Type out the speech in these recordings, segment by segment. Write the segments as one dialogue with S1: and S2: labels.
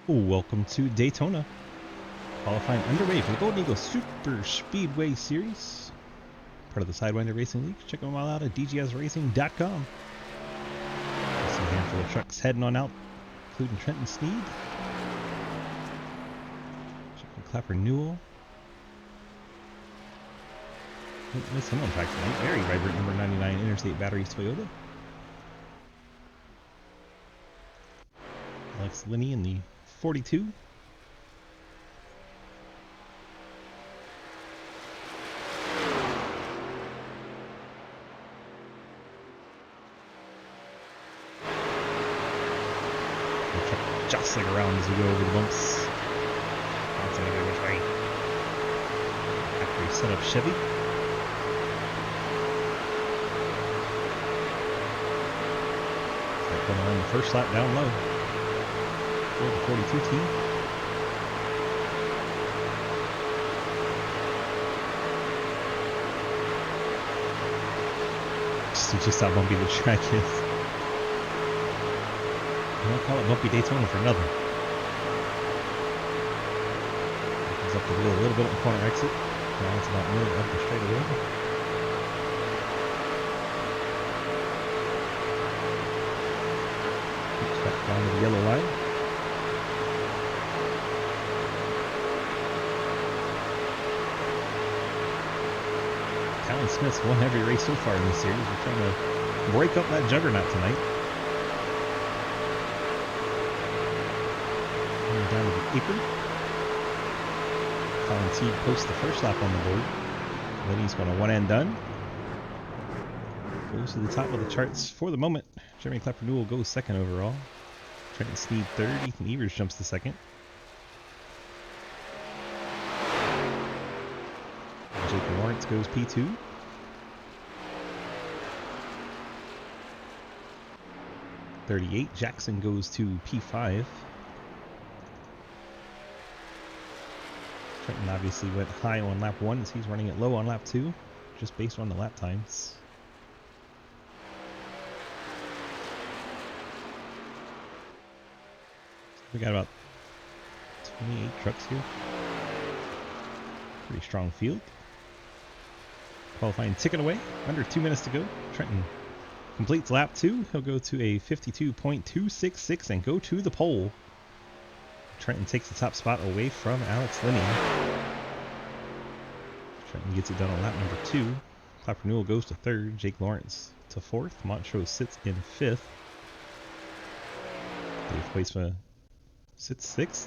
S1: Welcome to Daytona. Qualifying underway for the Golden Eagle Superspeedway Series. Part of the Sidewinder Racing League. Check them all out at dgsracing.com. I see a handful of trucks heading on out, including Trenton Sneed. Checking Clapper Newell. Didn't miss him on track tonight. Very vibrant number 99 Interstate Batteries Toyota. Alex Linney in the 42. Jostling around as we go over the bumps. Bouncing every which way. Factory set up Chevy. Going on the first lap down low for the 42 team. Just how bumpy the track is. I don't call it Bumpy Daytona for nothing. Opens up the wheel a little bit on the corner exit. Now it's about middle up the straightaway. Keeps back down to the yellow line. Talon Smith's won every race so far in this series. We're trying to break up that juggernaut tonight. Down to the apron. Colin Teague posts the first lap on the board. Then he's going to one and done. Goes to the top of the charts for the moment. Jeremy Clapper Newell goes second overall. Trenton Sneed third. Ethan Evers jumps to second. Jake Lawrence goes P2. .38. Jackson goes to P5. Trenton obviously went high on lap 1 as he's running it low on lap 2, just based on the lap times. We got about 28 trucks here. Pretty strong field. Qualifying ticket away, under 2 minutes to go. Trenton completes lap 2. He'll go to a 52.266 and go to the pole. Trenton takes the top spot away from Alex Linney. Trenton gets it done on lap number 2. Clapper Newell goes to 3rd. Jake Lawrence to 4th. Montrose sits in 5th. Dave Huisma sits 6th.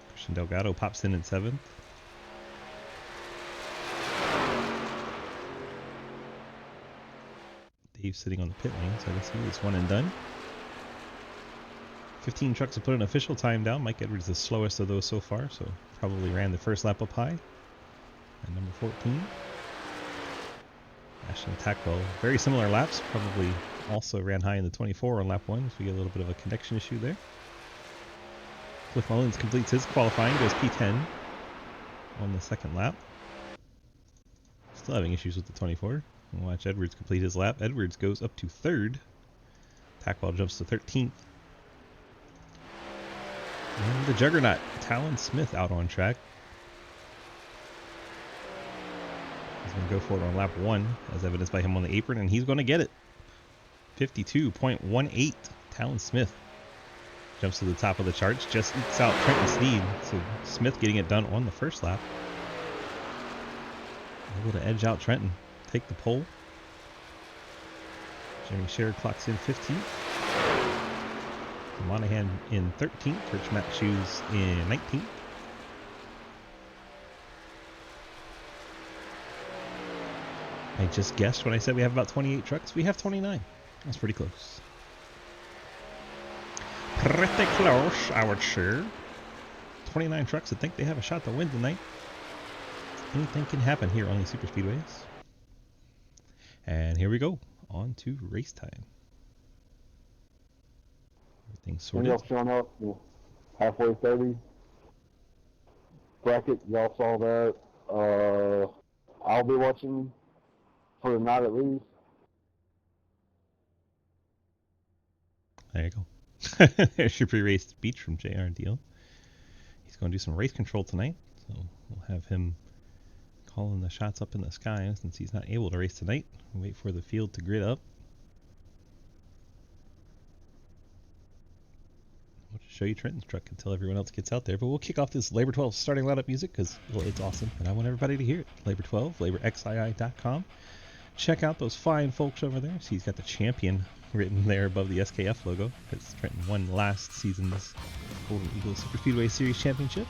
S1: Christian Delgado pops in 7th. Dave's sitting on the pit lane, so I guess he is one and done. 15 trucks have put an official time down. Mike Edwards the slowest of those so far, so probably ran the first lap up high. And number 14. Ashton Tackwell, very similar laps, probably also ran high in the 24 on lap 1, so we get a little bit of a connection issue there. Cliff Mullins completes his qualifying, goes P10 on the second lap. Still having issues with the 24. We'll watch Edwards complete his lap. Edwards goes up to 3rd. Tackwell jumps to 13th. And the juggernaut, Talon Smith, out on track. He's going to go for it on lap 1, as evidenced by him on the apron, and he's going to get it. 52.18. Talon Smith jumps to the top of the charts, just ekes out Trenton Sneed. So Smith getting it done on the first lap. Able to edge out Trenton, take the pole. Jeremy Scherer clocks in 15th. Monahan in 13th, Rich Matt Shoes in 19th. I just guessed when I said we have about 28 trucks. We have 29. That's pretty close. Pretty close, I would say. 29 trucks that think they have a shot to win tonight. Anything can happen here on the super speedways. And here we go. On to race time. Everything's sorted.
S2: Y'all showing up halfway 30 bracket. Y'all saw that. I'll be watching for the night at least.
S1: There you go. There's your pre-race speech from JR Deal. He's going to do some race control tonight, so we'll have him calling the shots up in the sky since he's not able to race tonight. We'll wait for the field to grid up. We'll just show you Trenton's truck until everyone else gets out there. But we'll kick off this Labor 12 starting lineup music because, well, it's awesome, and I want everybody to hear it. Labor 12, laborxii.com. Check out those fine folks over there. See, he's got the champion written there above the SKF logo because Trenton won last season's Golden Eagle Superspeedway Series Championship.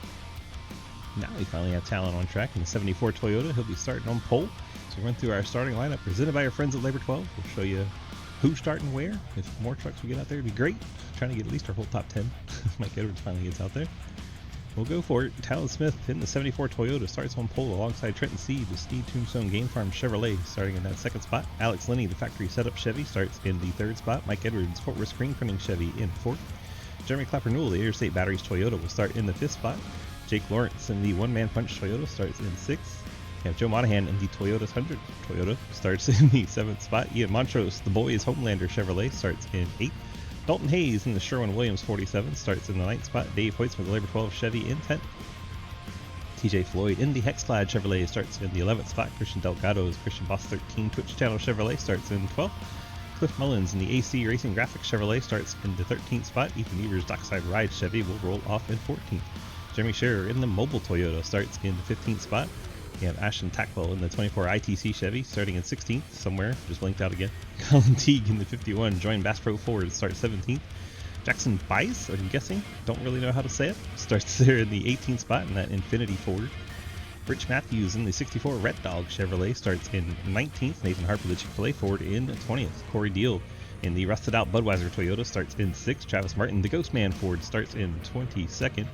S1: Now we finally have talent on track in the 74 Toyota. He'll be starting on pole. So we'll run through our starting lineup presented by our friends at Labor 12. We'll show you who's starting where. If more trucks we get out there, it'd be great. Trying to get at least our whole top 10. Mike Edwards finally gets out there. We'll go for it. Talon Smith in the 74 Toyota starts on pole alongside Trenton Seed, the Steed Tombstone Game Farm Chevrolet starting in that second spot. Alex Linney, the factory setup Chevy, starts in the third spot. Mike Edwards, Fort Worth Screen Printing Chevy in fourth. Jeremy Clapper Newell, the Interstate Batteries Toyota, will start in the fifth spot. Jake Lawrence in the one-man punch Toyota starts in sixth. We have Joe Monahan in the Toyota 100 Toyota starts in the seventh spot. Ian Montrose, the Boys Homelander Chevrolet, starts in eighth. Dalton Hayes in the Sherwin-Williams 47 starts in the ninth spot. Dave Hoyts with the Labor 12 Chevy in 10th. TJ Floyd in the Hexclad Chevrolet starts in the 11th spot. Christian Delgado's Christian Boss 13 Twitch Channel Chevrolet starts in 12th. Cliff Mullins in the AC Racing Graphics Chevrolet starts in the 13th spot. Ethan Evers Dockside Ride Chevy will roll off in 14th. Jeremy Scherer in the Mobile Toyota starts in the 15th spot. We have Ashton Tackwell in the 24 ITC Chevy starting in 16th somewhere, just blinked out again. Colin Teague in the 51 Join Bass Pro Ford starts 17th. Jackson Bice, I'm guessing, don't really know how to say it, starts there in the 18th spot in that Infinity Ford. Rich Matthews in the 64 Red Dog Chevrolet starts in 19th. Nathan Harper, the Chick-fil-A Ford, in 20th. Corey Deal in the Rusted Out Budweiser Toyota starts in 6th. Travis Martin, the Ghost Man Ford, starts in 22nd.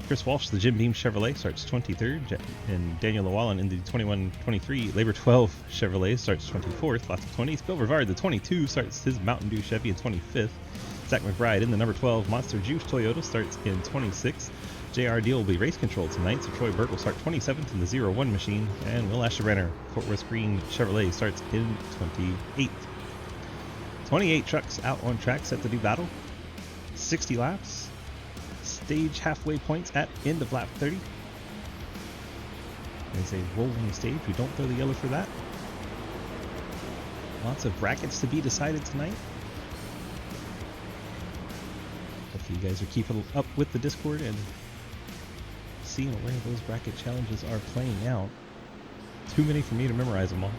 S1: Chris Walsh, the Jim Beam Chevrolet, starts 23rd, and Daniel Llewellyn in the 21-23 Labor 12 Chevrolet starts 24th, lots of 20s. Bill Rivard, the 22, starts his Mountain Dew Chevy in 25th. Zach McBride in the number 12 Monster Juice Toyota starts in 26th. JR Deal will be race control tonight, so Troy Burke will start 27th in the 01 machine, and Will Asherbrenner, Fort Worth Green Chevrolet, starts in 28th. 28 trucks out on track set to do battle, 60 laps. Stage halfway points at end of lap 30. There's a rolling stage. We don't throw the yellow for that. Lots of brackets to be decided tonight. Hopefully you guys are keeping up with the Discord and seeing where those bracket challenges are playing out. Too many for me to memorize them all.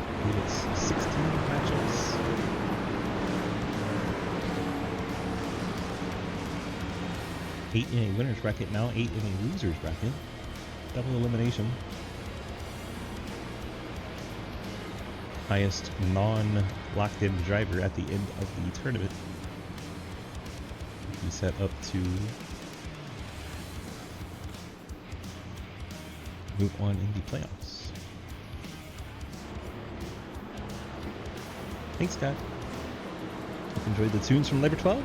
S1: I believe it's 16 matchups. 8 in a winner's bracket now, 8 in a loser's bracket. Double elimination. Highest non-locked-in driver at the end of the tournament. Be set up to move on in the playoffs. Thanks, Scott. Hope you enjoyed the tunes from Labor 12.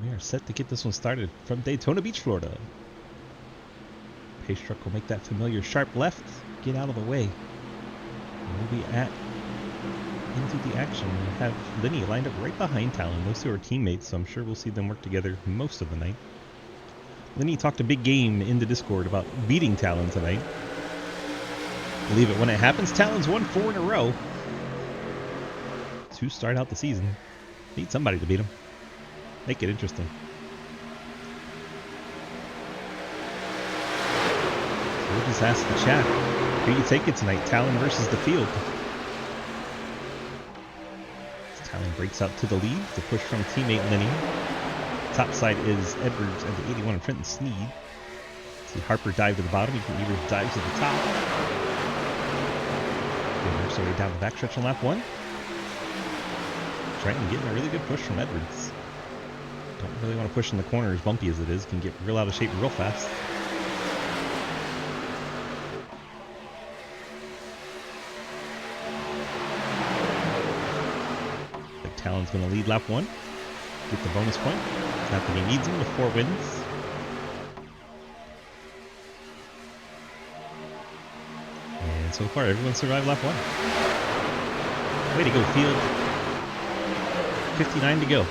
S1: We are set to get this one started from Daytona Beach, Florida. Pace truck will make that familiar sharp left, get out of the way. And we'll be into the action. We'll have Linney lined up right behind Talon. Those two are teammates, so I'm sure we'll see them work together most of the night. Linney talked a big game in the Discord about beating Talon tonight. Believe it when it happens. Talon's won 4 in a row to start out the season. Need somebody to beat him. Make it interesting. So we'll just ask the chat, who you taking tonight? Talon versus the field. Talon breaks out to the lead to push from teammate Linney. Top side is Edwards and the 81 of Trenton Sneed. See Harper dive to the bottom. Evers dives to the top. They works their way down the backstretch on lap 1. Trenton getting a really good push from Edwards. Don't really want to push in the corner as bumpy as it is. Can get real out of shape real fast. Like Talon's going to lead lap 1. Get the bonus point. Not that he needs him with 4 wins. And so far, everyone survived lap 1. Way to go, field. 59 to go.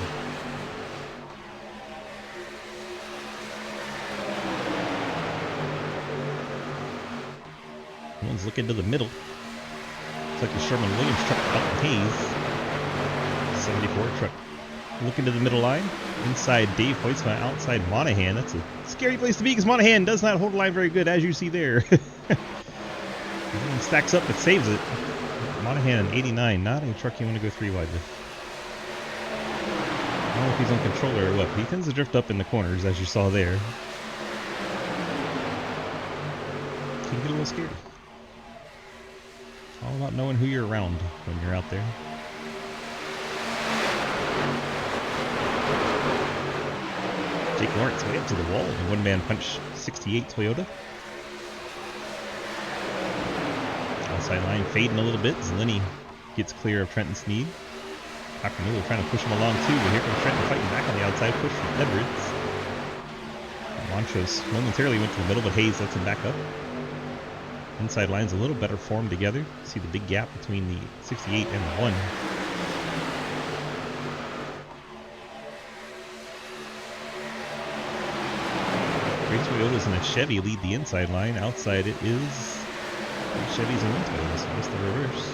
S1: One's looking to the middle. Looks like the Sherman Williams truck Dalton Hayes. 74 truck. Looking to the middle line. Inside Dave Hoytsma, outside Monahan. That's a scary place to be because Monahan does not hold the line very good, as you see there. Stacks up but saves it. Monahan 89, not a truck you want to go 3 wide with. I don't know if he's on controller or what, but he tends to drift up in the corners, as you saw there. Can get a little scary. All about knowing who you're around when you're out there. Jake Lawrence way up to the wall in one-man punch 68 Toyota. Outside line fading a little bit as Lenny gets clear of Trenton Sneed. Papanula trying to push him along too, but here comes Trenton fighting back on the outside push from Edwards. Montrose momentarily went to the middle, but Hayes lets him back up. Inside line's a little better formed together. See the big gap between the 68 and the 1. Three Toyotas and a Chevy lead the inside line. Outside it is Chevys and 1 Toyota, so just the reverse.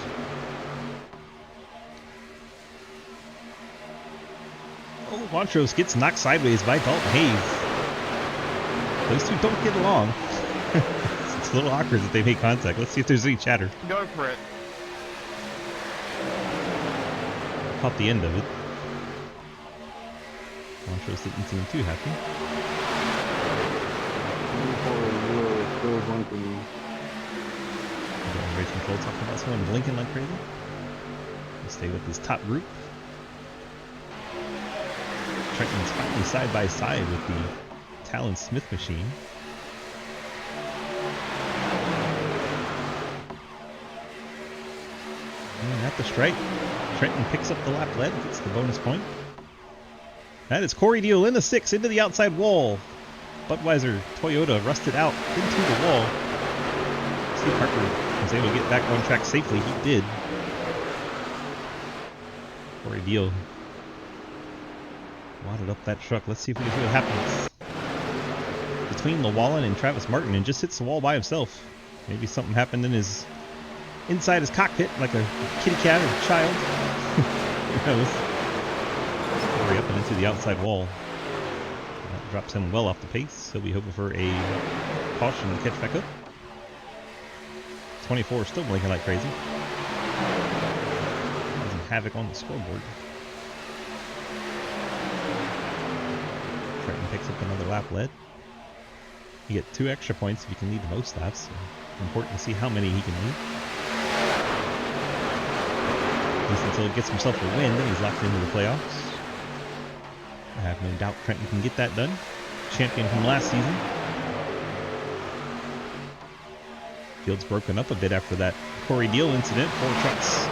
S1: Oh, Montrose gets knocked sideways by Dalton Hayes. Those two don't get along. It's a little awkward that they make contact. Let's see if there's any chatter.
S3: Go for it.
S1: Caught the end of it. Montrose didn't seem too happy. Race control talking about someone blinking like crazy. We'll stay with this top group. Trenton's finally side by side with the Talon Smith machine. And at the stripe, Trenton picks up the lap lead, gets the bonus point. That is Corey Deal in the 6 into the outside wall. Budweiser Toyota rusted out into the wall. Steve Parker was able to get back on track safely. He did. Corey Deal wadded up that truck. Let's see if we can see what happens. Between Llewellyn and Travis Martin, and just hits the wall by himself. Maybe something happened in his inside his cockpit, like a kitty cat or a child. Who knows? Corey up and into the outside wall. That drops him well off the pace. He'll be hoping for a caution to catch back up. 24 still blinking like crazy. Causing havoc on the scoreboard. Trenton picks up another lap lead. You get 2 extra points if you can lead the most laps. So important to see how many he can lead. At least until he gets himself a win, then he's locked into the playoffs. I have no doubt Trenton can get that done. Champion from last season. Field's broken up a bit after that Corey Deal incident. 4 trucks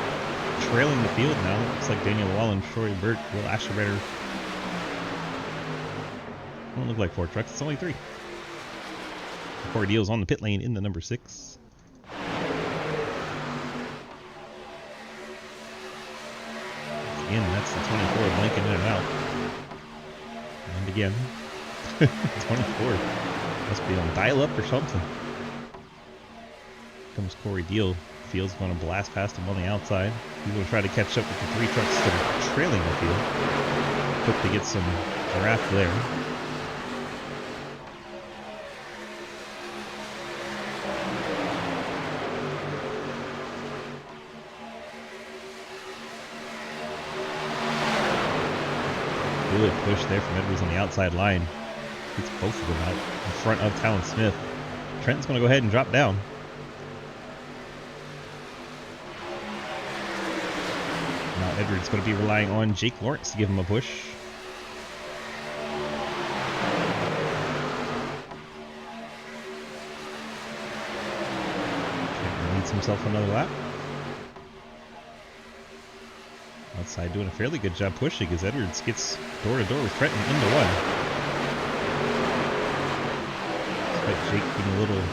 S1: trailing the field now. Looks like Daniel Llewellyn, Troy Burt, Will Asherbetter. Don't look like 4 trucks, it's only 3. Corey Deal's on the pit lane in the number 6. Again, that's the 24 blinking in and out. And again, 24. Must be on dial-up or something. Comes Corey Deal. Field's going to blast past him on the outside. He's going to try to catch up with the 3 trucks that are trailing the field. Hope to get some draft there. Good push there from Edwards on the outside line. Gets both of them out in front of Talon Smith. Trenton's going to go ahead and drop down. Now Edwards going to be relying on Jake Lawrence to give him a push. Trenton leads himself another lap. Outside doing a fairly good job pushing as Edwards gets door to door with Trenton into 1. Despite Jake being a little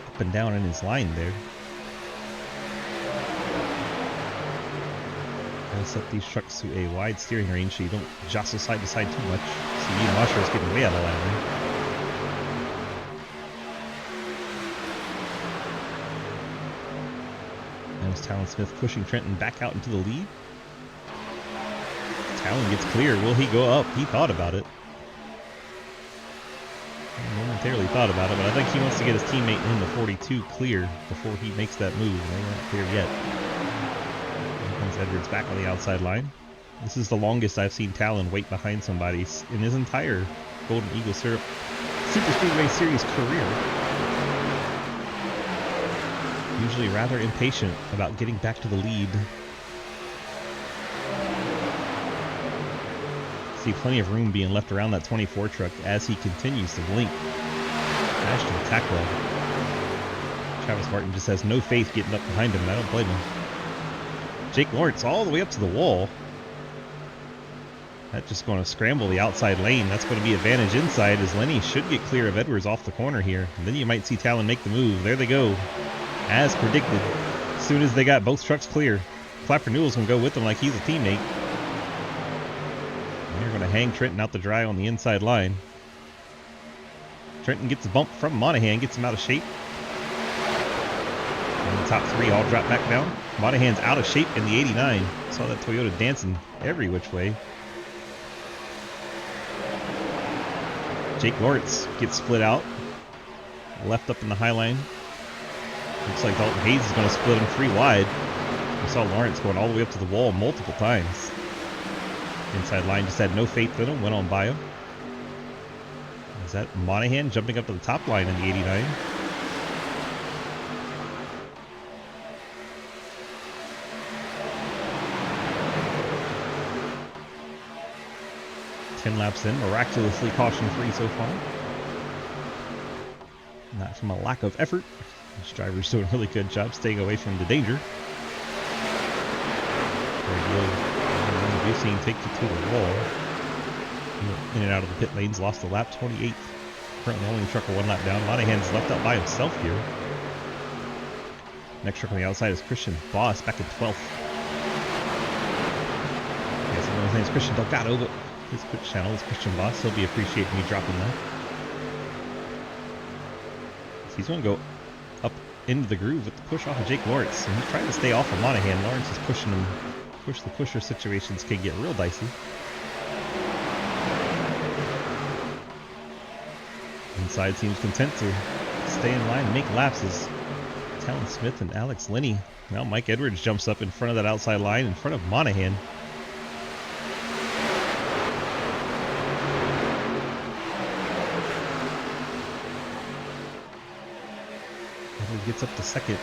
S1: up and down in his line there. Try to set these trucks to a wide steering range so you don't jostle side to side too much. See, Ian Washer is getting way out of line there. There's Talon Smith pushing Trenton back out into the lead. Talon gets clear. Will he go up? He thought about it. He momentarily thought about it, but I think he wants to get his teammate in the 42 clear before he makes that move. They're not clear yet. Here comes Edwards back on the outside line. This is the longest I've seen Talon wait behind somebody in his entire Golden Eagle Syrup Superspeedway Series career. Usually rather impatient about getting back to the lead. See plenty of room being left around that 24 truck as he continues to blink. Dash to the tack well. Travis Martin just has no faith getting up behind him, and I don't blame him. Jake Lawrence all the way up to the wall. That's just going to scramble the outside lane. That's going to be advantage inside as Lenny should get clear of Edwards off the corner here. And then you might see Talon make the move. There they go. As predicted. As soon as they got both trucks clear, Clapper Newell's going to go with them like he's a teammate. And they're going to hang Trenton out to dry on the inside line. Trenton gets a bump from Monahan, gets him out of shape. And the top three all drop back down. Monahan's out of shape in the 89. Saw that Toyota dancing every which way. Jake Lawrence gets split out. Left up in the high line. Looks like Dalton Hayes is going to split him 3 wide. We saw Lawrence going all the way up to the wall multiple times. Inside line just had no faith in him, went on by him. Is that Monahan jumping up to the top line in the 89? Ten laps in, miraculously caution-free so far. Not from a lack of effort. This driver's doing a really good job staying away from the danger. Very good. We've seen take you to the wall. In and out of the pit lanes, lost the lap, 28th. Currently only the truck 1 lap down. Monahan's left out by himself here. Next truck on the outside is Christian Boss back in 12th. Yes, his name is Christian Delgado, but his Twitch channel is Christian Boss. He'll be appreciating me dropping that. So he's going to go up into the groove with the push off of Jake Lawrence. And he's trying to stay off of Monahan. Lawrence is pushing him. Push the pusher situations can get real dicey. Inside seems content to stay in line and make laps as Talon Smith and Alex Lenny. Now Mike Edwards jumps up in front of that outside line in front of Monahan. Edwards gets up to second.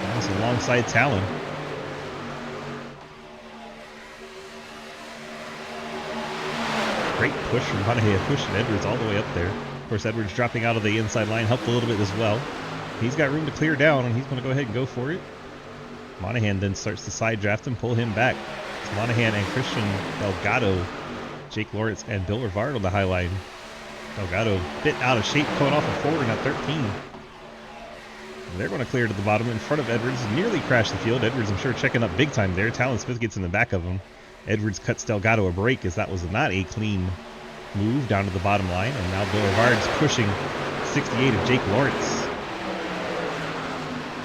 S1: Almost alongside Talon. Great push from Monahan, pushing Edwards all the way up there. Of course, Edwards dropping out of the inside line helped a little bit as well. He's got room to clear down, and he's going to go ahead and go for it. Monahan then starts to side draft and pull him back. It's Monahan and Christian Delgado, Jake Lawrence, and Bill Rivard on the high line. Delgado a bit out of shape, coming off a forward at 13. They're going to clear to the bottom in front of Edwards, nearly crashed the field. Edwards, I'm sure, checking up big time there. Talon Smith gets in the back of him. Edwards cuts Delgado a break as that was not a clean move down to the bottom line. And now Bill Rivard's pushing 68 of Jake Lawrence.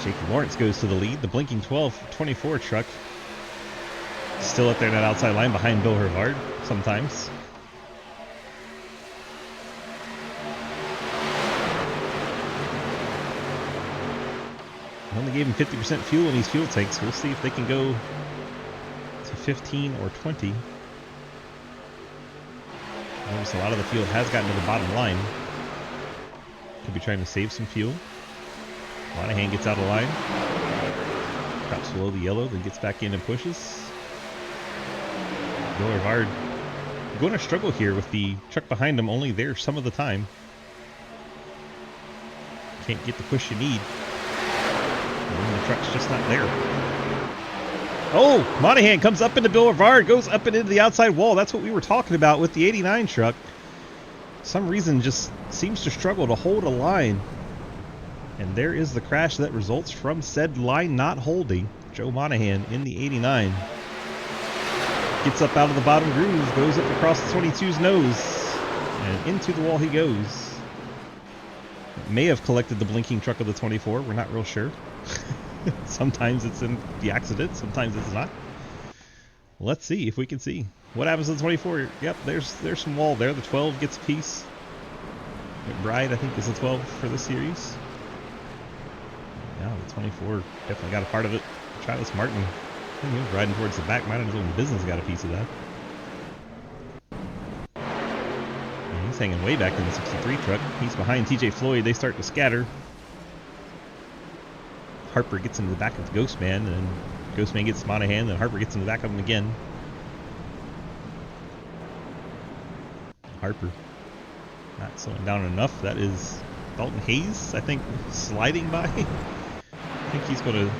S1: Jake Lawrence goes to the lead. The blinking 12-24 truck still up there in that outside line behind Bill Rivard sometimes. I only gave him 50% fuel in these fuel tanks. We'll see if they can go to 15 or 20. Notice a lot of the fuel has gotten to the bottom line. Could be trying to save some fuel. Monahan gets out of line. Drops below the yellow, then gets back in and pushes. Bill Rivard going to struggle here with the truck behind him only there some of the time. Can't get the push you need. And the truck's just not there. Oh, Monahan comes up into Bill Rivard, goes up and into the outside wall. That's what we were talking about with the 89 truck. Some reason just seems to struggle to hold a line. And there is the crash that results from said line not holding. Joe Monahan in the 89. Gets up out of the bottom groove, goes up across the 22's nose, and into the wall he goes. May have collected the blinking truck of the 24, we're not real sure. Sometimes it's in the accident, sometimes it's not. Let's see if we can see. What happens to the 24? Yep, there's some wall there. The 12 gets a piece. McBride, I think, is the 12 for this series. Yeah, the 24 definitely got a part of it. Travis Martin, I think he was riding towards the back. Minding his own business, got a piece of that. And he's hanging way back in the 63 truck. He's behind TJ Floyd. They start to scatter. Harper gets into the back of the Ghost Man, and then Ghost Man gets Monahan, and Harper gets in the back of him again. Harper not slowing down enough. That is Dalton Hayes, I think, sliding by. I think he's going to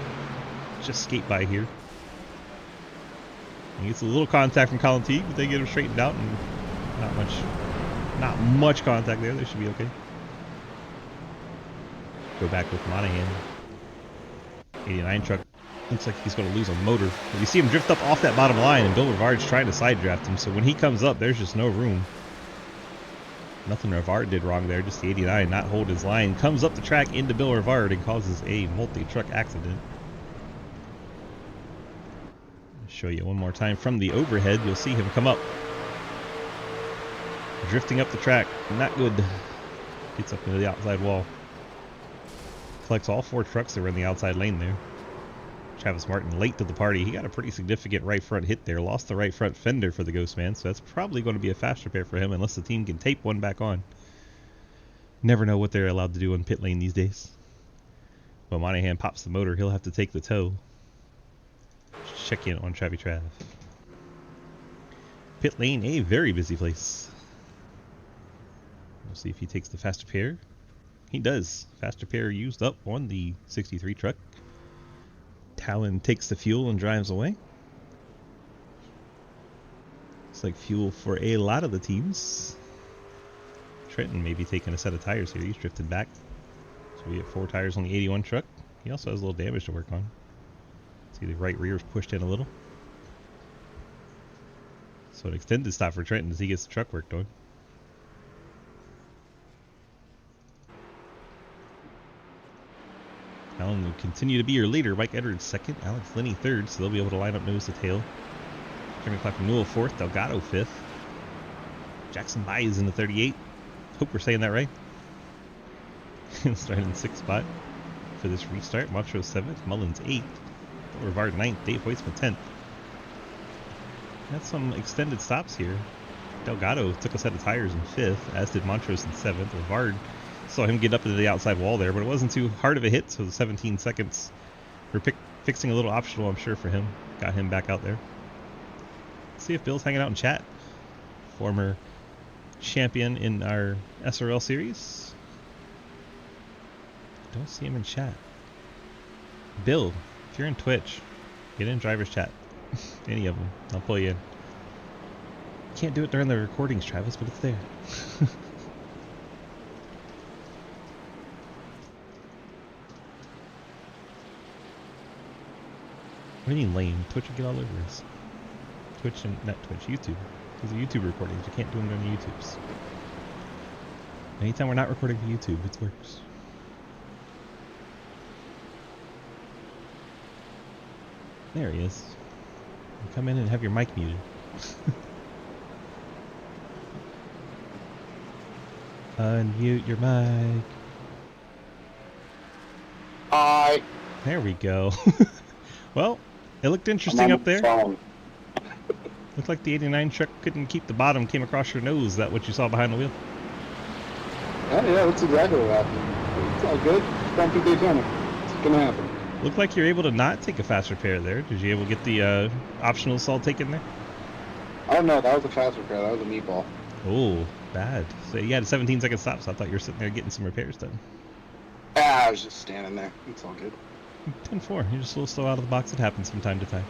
S1: just skate by here. He gets a little contact from Colin Teague, but they get him straightened out, and not much contact there. They should be okay. Go back with Monahan. 89 truck looks like he's going to lose a motor. But you see him drift up off that bottom line, and Bill Rivard's trying to side draft him, so when he comes up, there's just no room. Nothing Rivard did wrong there, just the 89 not hold his line. Comes up the track into Bill Rivard and causes a multi-truck accident. I'll show you one more time from the overhead. You'll see him come up. Drifting up the track, not good. Gets up into the outside wall. Collects all 4 trucks that were in the outside lane there. Travis Martin late to the party. He got a pretty significant right front hit there. Lost the right front fender for the Ghost Man, so that's probably going to be a fast repair for him unless the team can tape one back on. Never know what they're allowed to do in pit lane these days. When Monahan pops the motor, he'll have to take the tow. Check in on Travie Trav. Pit lane, a very busy place. We'll see if he takes the fast repair. He does. Fast repair used up on the 63 truck. Talon takes the fuel and drives away. Looks like fuel for a lot of the teams. Trenton may be taking a set of tires here. He's drifted back. So we have 4 tires on the 81 truck. He also has a little damage to work on. See, the right rear is pushed in a little. So an extended stop for Trenton as he gets the truck worked on. Allen will continue to be your leader. Mike Edwards second, Alex Linney third, so they'll be able to line up nose to tail. Jeremy Clark from Newell fourth, Delgado fifth. Jackson Baez in the 38. Hope we're saying that right. Starting in the 6th spot for this restart. Montrose 7th, Mullins 8th, Rivard 9th, Dave Hoytsman 10th. Had some extended stops here. Delgado took a set of tires in 5th, as did Montrose in 7th. Rivard saw him get up into the outside wall there, but it wasn't too hard of a hit, so the 17 seconds were fixing a little optional, I'm sure, for him. Got him back out there. Let's see if Bill's hanging out in chat. Former champion in our SRL series. Don't see him in chat. Bill, if you're in Twitch, get in driver's chat. Any of them. I'll pull you in. Can't do it during the recordings, Travis, but it's there. What do you mean lame? Twitch will get all over us. Twitch and not Twitch, YouTube. These are YouTube recordings. You can't do them during the YouTubes. Anytime we're not recording for YouTube, it works. There he is. Come in and have your mic muted. Unmute your mic.
S2: Hi.
S1: There we go. Well, it looked interesting up there. Looked like the 89 truck couldn't keep the bottom, came across your nose. Is that what you saw behind the wheel?
S2: Yeah, that's exactly what happened. It's all good. It's Bumpy Daytona. It's gonna happen.
S1: Looked like you're able to not take a fast repair there. Did you able to get the optional salt taken there?
S2: Oh no, that was a fast repair. That was a meatball.
S1: Oh, bad. So you had a 17-second stop, so I thought you were sitting there getting some repairs done.
S2: Ah, I was just standing there. It's all good.
S1: 10-4. You're just a little slow out of the box. It happens from time to time.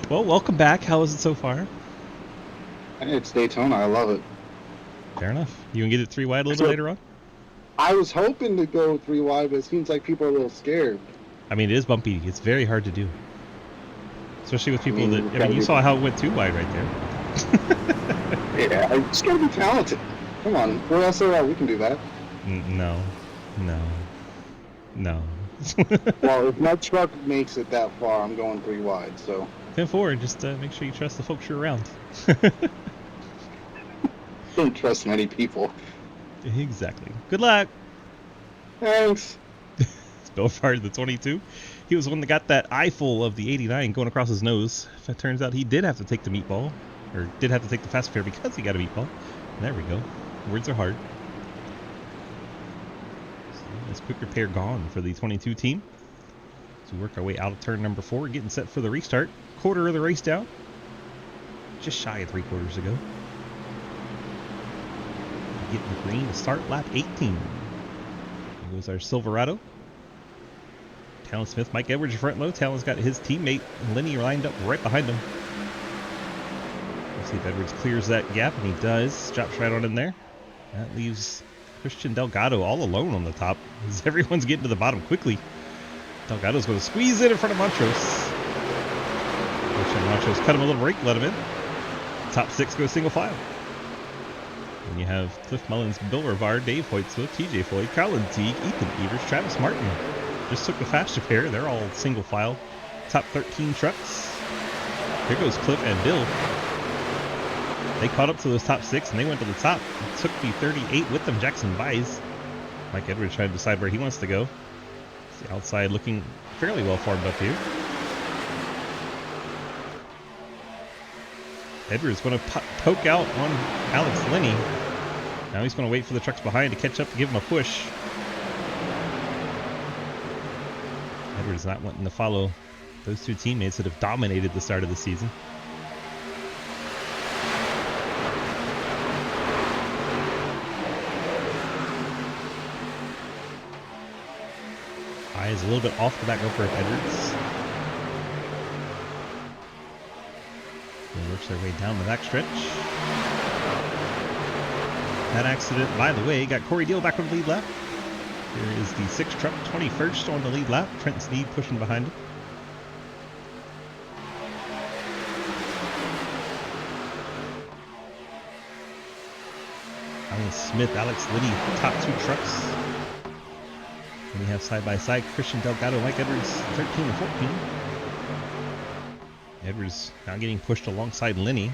S1: Well, welcome back. How is it so far?
S2: Hey, it's Daytona. I love it.
S1: Fair enough. You can get it 3 wide a little later on?
S2: I was hoping to go 3 wide, but it seems like people are a little scared.
S1: I mean, it is bumpy. It's very hard to do. Especially with people
S2: you
S1: that, you saw how it went too wide right there.
S2: Yeah, I just gotta be talented. Come on, we're SOL, we can do that.
S1: No.
S2: Well, if my truck makes it that far, I'm going 3 wide, so.
S1: 10-4, just make sure you trust the folks you're around.
S2: Don't trust many people.
S1: Exactly. Good luck.
S2: Thanks.
S1: It's Belfard, the 22. He was the one that got that eyeful of the 89 going across his nose. It turns out he did have to take the meatball, or did have to take the fast fare because he got a meatball. There we go. Words are hard. So that's quick repair gone for the 22 team. So we work our way out of turn number 4, getting set for the restart. Quarter of the race down. Just shy of 3/4 ago. Getting the green to start lap 18. Here goes our Silverado. Talon Smith, Mike Edwards front low. Talon's got his teammate Lenny lined up right behind him. We'll see if Edwards clears that gap, and he does. Drops right on in there. That leaves Christian Delgado all alone on the top as everyone's getting to the bottom quickly. Delgado's going to squeeze in front of Montrose. Montrose cut him a little break, let him in. Top 6 goes single file. And you have Cliff Mullins, Bill Rivard, Dave Hoytsville, TJ Floyd, Colin Teague, Ethan Evers, Travis Martin. Just took the fast repair. They're all single file. Top 13 trucks. Here goes Cliff and Bill. They caught up to those top 6 and they went to the top. It took the 38 with them. Jackson Buys. Mike Edwards trying to decide where he wants to go. It's the outside looking fairly well formed up here. Edwards going to poke out on Alex Lenny. Now he's going to wait for the trucks behind to catch up to give him a push. Edwards not wanting to follow those two teammates that have dominated the start of the season. Eye is a little bit off the back over of Edwards. He works their way down the back stretch. That accident, by the way, got Corey Deal back on the lead lap. Here is the 6 truck, 21st on the lead lap. Trent Sneed pushing behind him. Alan Smith, Alex Liddy, top 2 trucks. And we have side by side Christian Delgado, Mike Edwards, 13 and 14. Edwards now getting pushed alongside Lenny.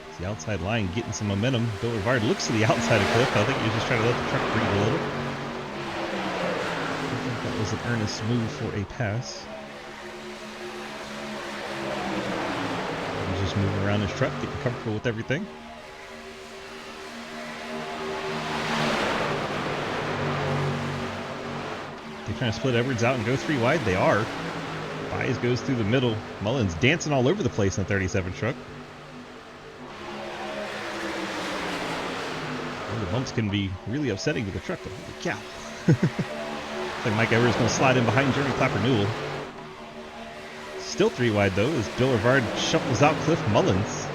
S1: It's the outside line getting some momentum. Bill Rivard looks to the outside of Cliff. I think he was just trying to let the truck breathe a little. I think that was an earnest move for a pass. He's just moving around his truck, getting comfortable with everything. They're trying to split Edwards out and go 3 wide. They are. Bias goes through the middle. Mullins dancing all over the place in the 37 truck. Well, the bumps can be really upsetting to the truck, but holy cow. Looks like Mike Edwards going to slide in behind Jeremy Clapper Newell. Still 3 wide though as Bill Rivard shuffles out Cliff Mullins.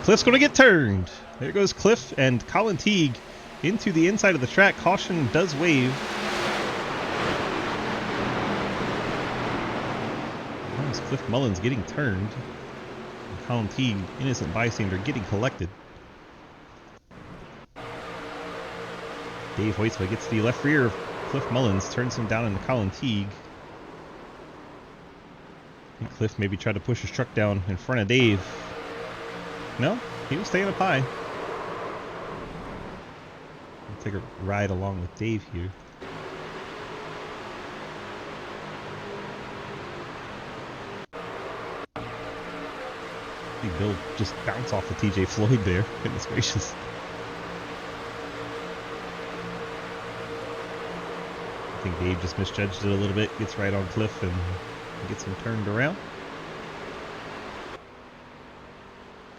S1: Cliff's going to get turned. There goes Cliff and Colin Teague into the inside of the track. Caution does wave. Cliff Mullins getting turned. And Colin Teague, innocent bystander, getting collected. Dave Hoytsville gets the left rear of Cliff Mullins, turns him down into Colin Teague. I think Cliff maybe tried to push his truck down in front of Dave. No, he was staying up high. I'll take a ride along with Dave here. Bill just bounce off of TJ Floyd there. Goodness gracious. I think Dave just misjudged it a little bit. Gets right on Cliff and gets him turned around.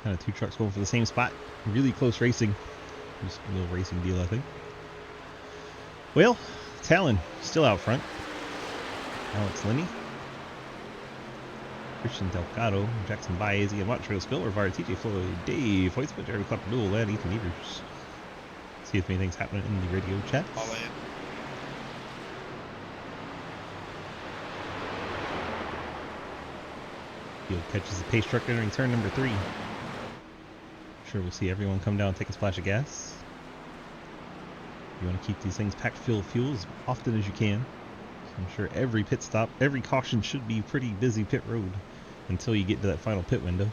S1: Kind of 2 trucks going for the same spot. Really close racing. Just a little racing deal, I think. Well, Talon still out front. Alex Lenny. Christian Delgado, Jackson Baez, Ian Montrose, Bill Rivard, TJ Floyd, Dave Hoytsville, Jeremy Clapper Newell, and Ethan Evers. See if anything's happening in the radio chat.
S3: All in.
S1: Field catches the pace truck entering turn number 3. I'm sure we'll see everyone come down and take a splash of gas. You want to keep these things packed full of fuel as often as you can. So I'm sure every pit stop, every caution should be pretty busy pit road until you get to that final pit window.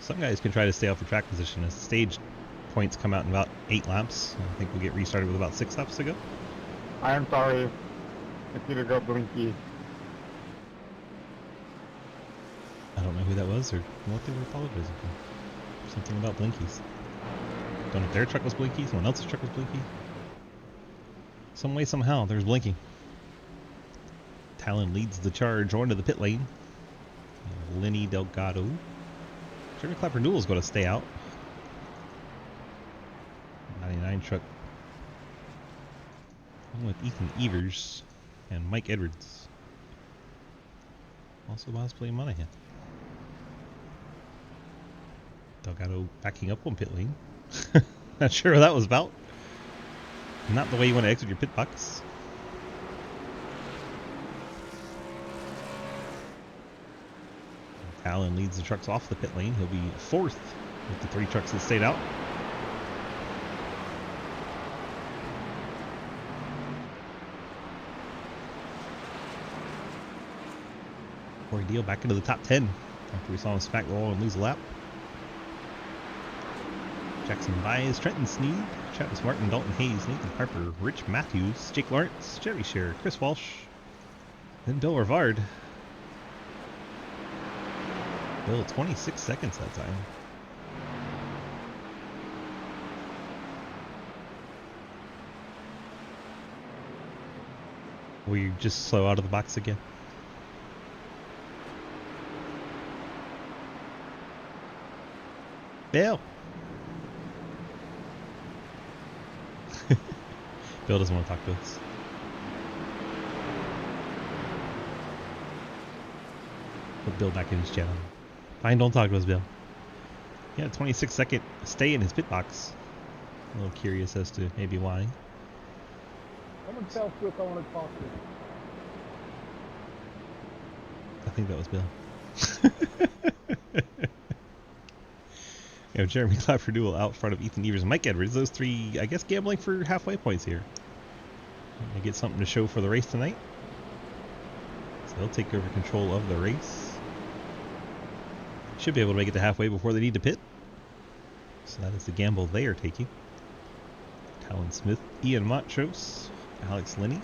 S1: Some guys can try to stay off the track position as stage points come out in about 8 laps. I think we'll get restarted with about 6 laps to go.
S3: I am sorry. It's either go blinky.
S1: I don't know who that was or what they were apologizing for. Something about blinkies. Don't know if their truck was blinky, someone else's truck was blinky. Some way, somehow, there's blinking. Talon leads the charge onto the pit lane. Lenny Delgado. Jeremy Clapper Newell's going to stay out. 99 truck. Along with Ethan Evers and Mike Edwards. Also possibly Monahan. Delgado backing up on pit lane. Not sure what that was about. Not the way you want to exit your pit box. Talon leads the trucks off the pit lane. He'll be 4th with the 3 trucks that stayed out. Corey Deal back into the top 10 after we saw him smack the wall and lose a lap. Jackson Baez, Trenton Sneed, Travis Martin, Dalton Hayes, Nathan Harper, Rich Matthews, Jake Lawrence, Jerry Scherer, Chris Walsh, then Bill Rivard. Bill, 26 seconds that time. Were you just slow out of the box again? Bill! Bill doesn't want to talk to us. Put Bill back in his channel. Fine, don't talk to us, Bill. Yeah, 26-second stay in his pit box. A little curious as to maybe why.
S3: Someone tell Swift I want to talk to.
S1: I think that was Bill. You know, Jeremy Clapper Newell out front of Ethan Evers and Mike Edwards. Those 3, I guess, gambling for halfway points here. They get something to show for the race tonight. So they'll take over control of the race. Should be able to make it to halfway before they need to pit. So that is the gamble they are taking. Talon Smith, Ian Montrose, Alex Linney,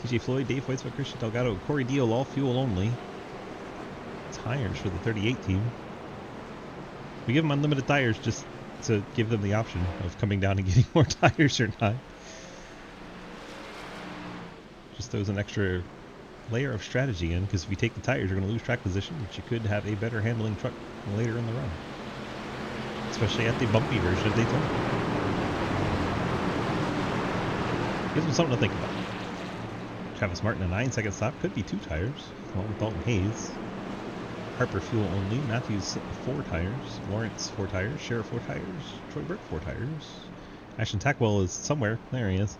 S1: TJ Floyd, Dave Whitesville, Christian Delgado, Corey Deal, all fuel only. Tires for the 38 team. We give them unlimited tires just to give them the option of coming down and getting more tires or not. Just throws an extra layer of strategy in, because if you take the tires, you're going to lose track position, but you could have a better handling truck later in the run. Especially at the bumpy version of Daytona. Gives them something to think about. Travis Martin, a 9-second stop, could be 2 tires, along with Dalton Hayes. Harper fuel only, Matthews 4 tires, Lawrence 4 tires, Scherer 4 tires, Troy Burke 4 tires. Ashton Tackwell is somewhere, there he is.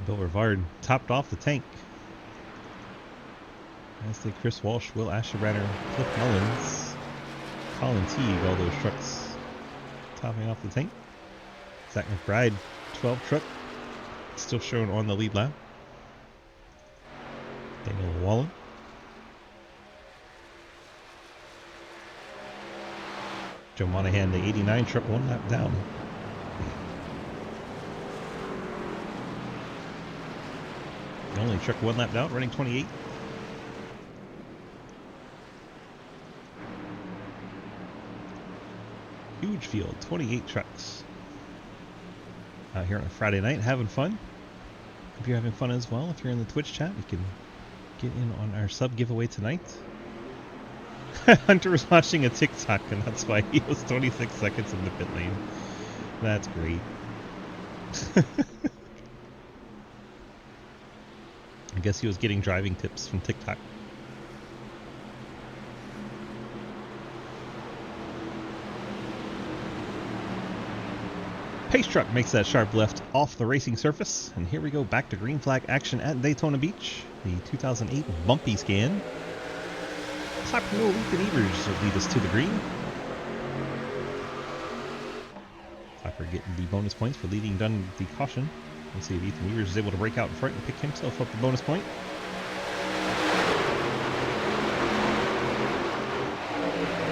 S1: Bill Rivard topped off the tank. As did Chris Walsh, Will Asherbrenner, Cliff Mullins, Colin Teague, all those trucks topping off the tank. Zach McBride, 12 truck, still shown on the lead lap. Daniel Wallen. Joe Monahan, the 89 truck, 1 lap down. The only truck 1 lap down, running 28. Huge field, 28 trucks. Out here on a Friday night, having fun. Hope you're having fun as well. If you're in the Twitch chat, you can get in on our sub giveaway tonight. Hunter was watching a TikTok, and that's why he was 26 seconds in the pit lane. That's great. I guess he was getting driving tips from TikTok. Pace truck makes that sharp left off the racing surface, and here we go back to green flag action at Daytona Beach. The 2008 Bumpy scan. Clapper Newell, Ethan Evers will lead us to the green. Clapper getting the bonus points for leading done the caution. We'll see if Ethan Evers is able to break out in front and pick himself up the bonus point.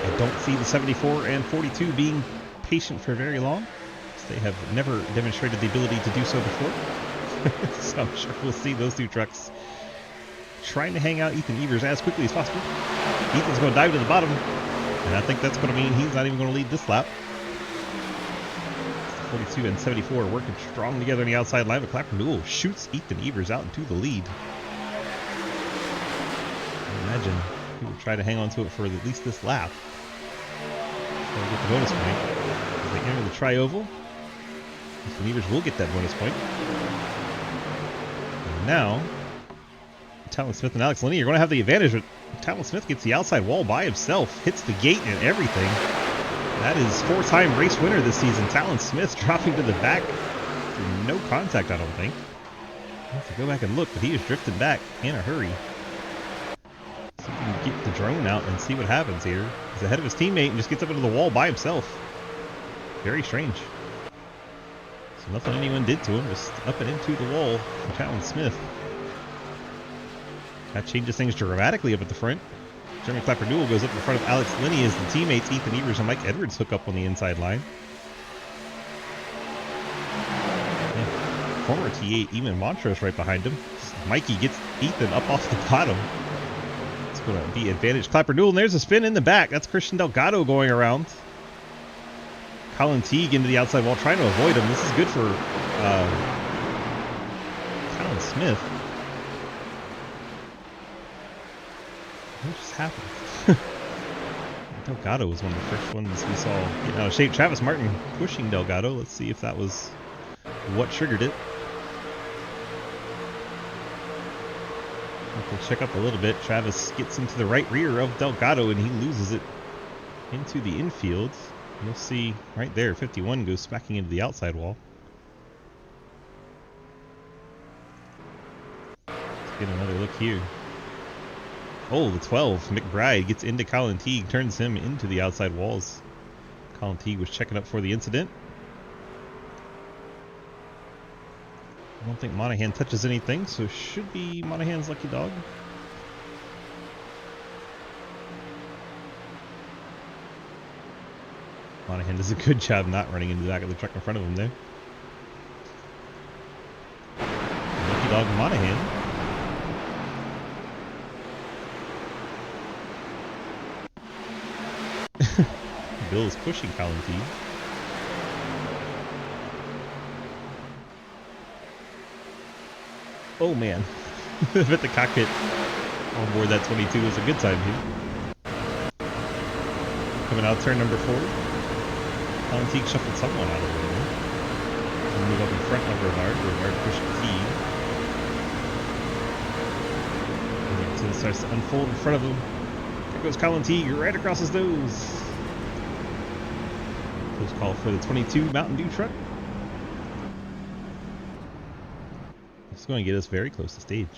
S1: I don't see the 74 and 42 being patient for very long. They have never demonstrated the ability to do so before. So I'm sure we'll see those two trucks trying to hang out Ethan Evers as quickly as possible. Ethan's going to dive to the bottom, and I think that's going to mean he's not even going to lead this lap. 42 and 74 are working strong together on the outside line, but Clapper Newell shoots Ethan Evers out into the lead. I imagine he will try to hang on to it for at least this lap. So we'll get the bonus point. As they enter the tri-oval, Ethan Evers will get that bonus point. And now, Talon Smith and Alex Linney are going to have the advantage, but Talon Smith gets the outside wall by himself, hits the gate and everything. That is four-time race winner this season. Talon Smith dropping to the back through no contact, I don't think. I have to go back and look, but he is drifting back in a hurry. So we can get the drone out and see what happens here. He's ahead of his teammate and just gets up into the wall by himself. Very strange. So nothing anyone did to him, just up and into the wall from Talon Smith. That changes things dramatically up at the front. Jeremy Clapper Newell goes up in front of Alex Linney as the teammates Ethan Evers and Mike Edwards hook up on the inside line. Yeah. Former T8 Eamon Montrose right behind him. Mikey gets Ethan up off the bottom. It's going to be advantage Clapper Newell, and there's a spin in the back. That's Christian Delgado going around. Colin Teague into the outside wall, trying to avoid him. This is good for Talon Smith. What just happened? Delgado was one of the first ones we saw getting out of shape. Travis Martin pushing Delgado. Let's see if that was what triggered it. We'll check up a little bit. Travis gets into the right rear of Delgado and he loses it into the infield. You'll see right there, 51 goes smacking into the outside wall. Let's get another look here. Oh, the 12, McBride gets into Colin Teague, turns him into the outside walls. Colin Teague was checking up for the incident. I don't think Monahan touches anything, so it should be Monahan's lucky dog. Monahan does a good job not running into the back of the truck in front of him there. Lucky dog Monahan. Bill is pushing Colin Teague. Oh man. I bet the cockpit on board that 22 was a good time here. Coming out turn number 4. Colin Teague shuffled someone out of the way. We'll move up in front of Renard. Renard pushing Teague. And it starts to unfold in front of him. There goes Colin Teague right across his nose. Close call for the 22 Mountain Dew truck. It's going to get us very close to stage.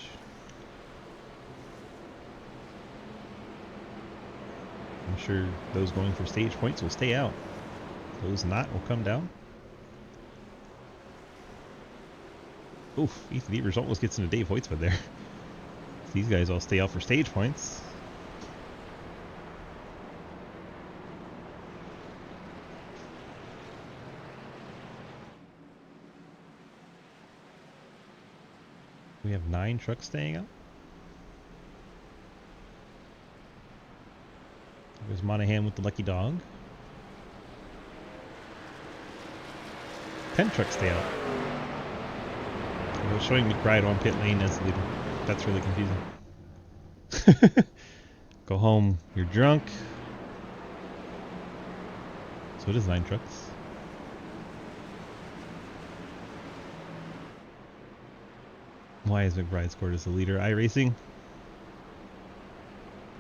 S1: I'm sure those going for stage points will stay out. Those not will come down. Oof, Ethan Evers almost gets into Dave Hoytsman there. These guys all stay out for stage points. We have 9 trucks staying out. There's Monahan with the lucky dog. 10 trucks stay out. We're showing McBride on pit lane as the leader. That's really confusing. Go home, you're drunk. So it is 9 trucks. Why is McBride scored as the leader? iRacing.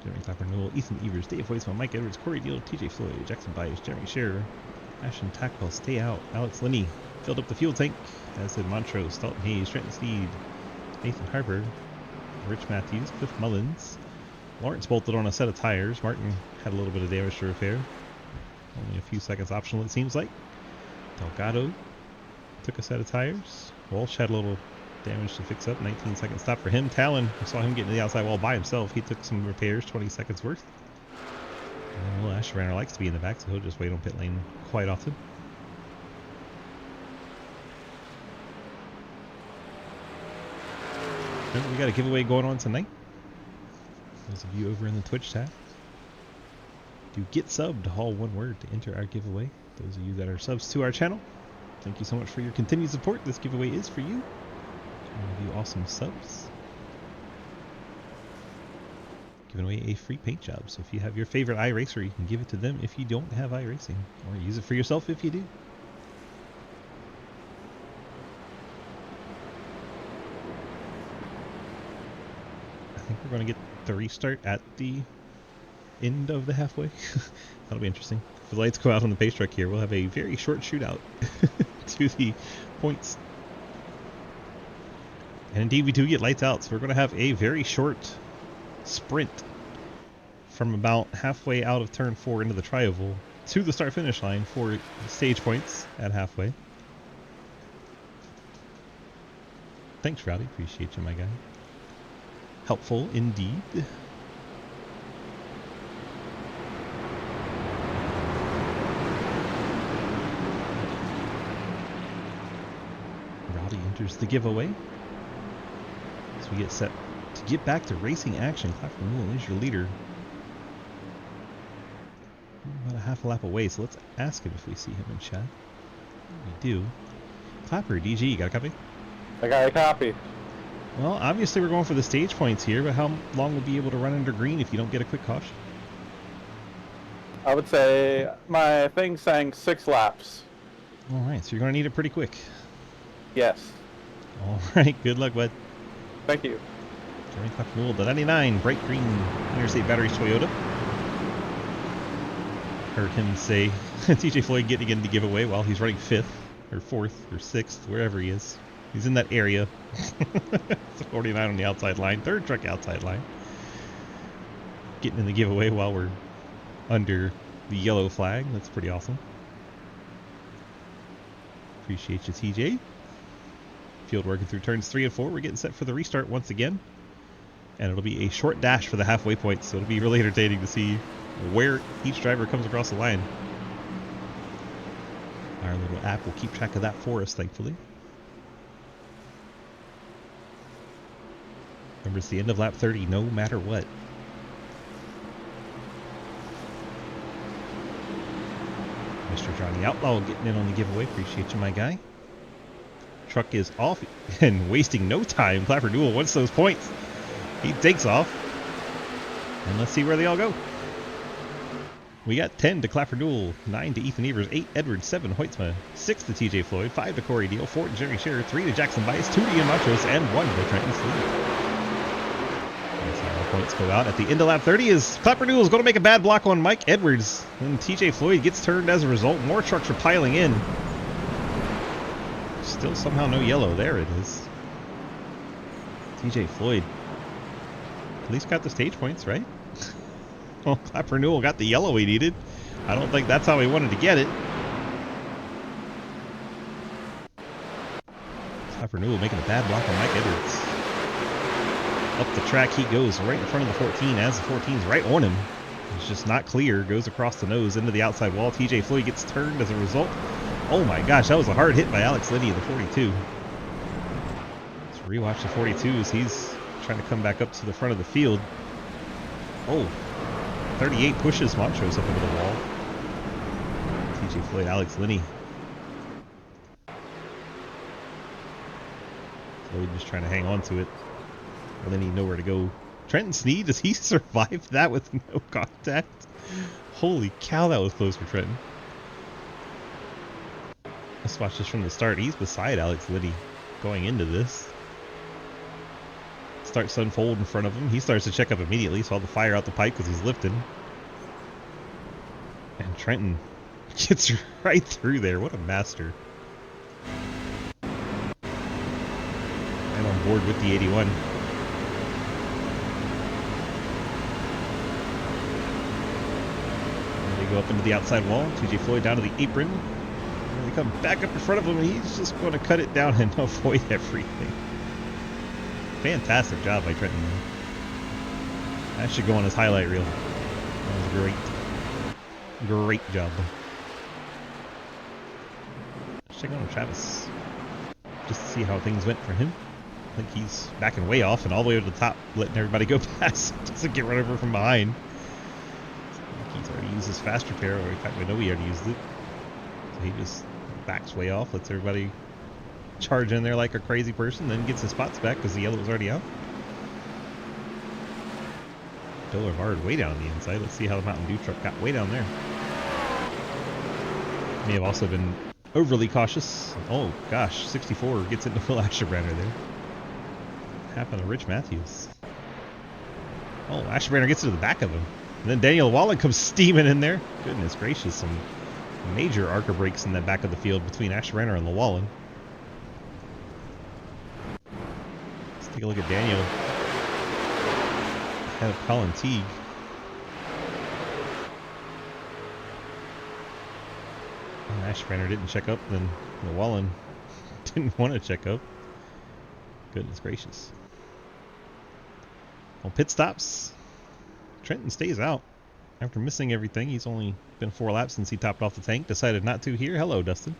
S1: Jeremy Clapper Newell, Ethan Evers, Dave Hoytsman, Mike Edwards, Corey Deal, TJ Floyd, Jackson Bias, Jeremy Scherer, Ashton Tackwell, stay out. Alex Linney filled up the fuel tank, as did Montrose, Dalton Hayes, Trenton Sneed, Nathan Harper, Rich Matthews, Cliff Mullins. Lawrence bolted on a set of tires. Martin had a little bit of damage to repair. Only a few seconds optional, it seems like. Delgado took a set of tires. Walsh had a little damage to fix up. 19-second stop for him. Talon, I saw him getting to the outside wall by himself. He took some repairs, 20 seconds worth. And Will Ashraner likes to be in the back, so he'll just wait on pit lane quite often. Remember, we got a giveaway going on tonight. Those of you over in the Twitch tab, do get subbed, all one word, to enter our giveaway. Those of you that are subs to our channel, thank you so much for your continued support. This giveaway is for you. One of you awesome subs. Giving away a free paint job. So if you have your favorite iRacer, you can give it to them if you don't have iRacing, or use it for yourself if you do. I think we're going to get the restart at the end of the halfway. That'll be interesting. If the lights go out on the pace truck here, we'll have a very short shootout to the points. And indeed, we do get lights out, so we're going to have a very short sprint from about halfway out of turn 4 into the tri-oval to the start-finish line for stage points at halfway. Thanks, Rowdy. Appreciate you, my guy. Helpful indeed. Rowdy enters the giveaway. So we get set to get back to racing action. Clapper Newell is your leader. About a half a lap away, so let's ask him if we see him in chat. We do. Clapper, DG, you got a copy?
S3: I got a copy.
S1: Well, obviously we're going for the stage points here, but how long will be able to run under green if you don't get a quick caution?
S3: I would say my thing's saying 6 laps.
S1: Alright, so you're going to need it pretty quick.
S3: Yes.
S1: Alright, good luck, bud.
S3: Thank you.
S1: Jeremy Clapper Newell, the 99 bright green Interstate Batteries Toyota. Heard him say TJ Floyd getting in the giveaway while he's running 5th or 4th or 6th, wherever he is. He's in that area. It's a 49 on the outside line, 3rd truck outside line. Getting in the giveaway while we're under the yellow flag. That's pretty awesome. Appreciate you, TJ. Field working through turns 3 and 4. We're getting set for the restart once again. And it'll be a short dash for the halfway point, so it'll be really entertaining to see where each driver comes across the line. Our little app will keep track of that for us, thankfully. Remember, it's the end of lap 30, no matter what. Mr. Johnny Outlaw getting in on the giveaway. Appreciate you, my guy. Truck is off and wasting no time. Clapper Newell wants those points. He takes off. And let's see where they all go. We got 10 to Clapper Newell, 9 to Ethan Evers, 8 Edwards, 7 Hoytsma, 6 to TJ Floyd, 5 to Corey Deal, 4 to Jerry Scherer, 3 to Jackson Bias, 2 to Ian Montrose, and 1 to Trenton Sneed. Points go out at the end of lap 30 as Clapper Newell is going to make a bad block on Mike Edwards. And TJ Floyd gets turned as a result. More trucks are piling in. Still somehow no yellow. There it is. TJ Floyd at least got the stage points, right? Well, Clapper Newell got the yellow he needed. I don't think that's how he wanted to get it. Clapper Newell making a bad block on Mike Edwards. Up the track he goes, right in front of the 14 as the 14's right on him. It's just not clear. Goes across the nose into the outside wall. TJ Floyd gets turned as a result. Oh my gosh, that was a hard hit by Alex Liddy, the 42. Let's rewatch the 42s. He's trying to come back up to the front of the field. Oh, 38 pushes Montrose up over the wall. TJ Floyd, Alex Liddy. Floyd just trying to hang on to it. Then he nowhere to go. Trenton Sneed, does he survive that with no contact? Holy cow, that was close for Trenton. Let's watch this from the start. He's beside Alex Liddy going into this. Starts to unfold in front of him. He starts to check up immediately, saw the fire out the pipe because he's lifting. And Trenton gets right through there. What a master. I'm on board with the 81. And they go up into the outside wall. TJ Floyd down to the apron. And they come back up in front of him, and he's just going to cut it down and avoid everything. Fantastic job by Trenton. That should go on his highlight reel. That was great. Great job. Let's check on Travis. Just to see how things went for him. I think he's backing way off and all the way to the top, letting everybody go past. Doesn't get run over from behind. He's already used his fast repair, or in fact, I know he already used it. So he just backs way off, lets everybody charge in there like a crazy person, then gets his spots back because the yellow was already out. Bill Rivard way down on the inside. Let's see how the Mountain Dew truck got way down there. May have also been overly cautious. Oh gosh, 64 gets into Phil Asherbrander there. Happened to Rich Matthews. Oh, Asherbrander gets into the back of him. And then Daniel Wallen comes steaming in there. Goodness gracious, some major ARCA breaks in that back of the field between Asherbrander and Llewellyn. Let's take a look at Daniel. Ahead of Colin Teague. Asherbrander didn't check up, then Llewellyn didn't want to check up. Goodness gracious. Well, pit stops. Trenton stays out. After missing everything, he's only been 4 laps since he topped off the tank. Decided not to here. Hello, Dustin.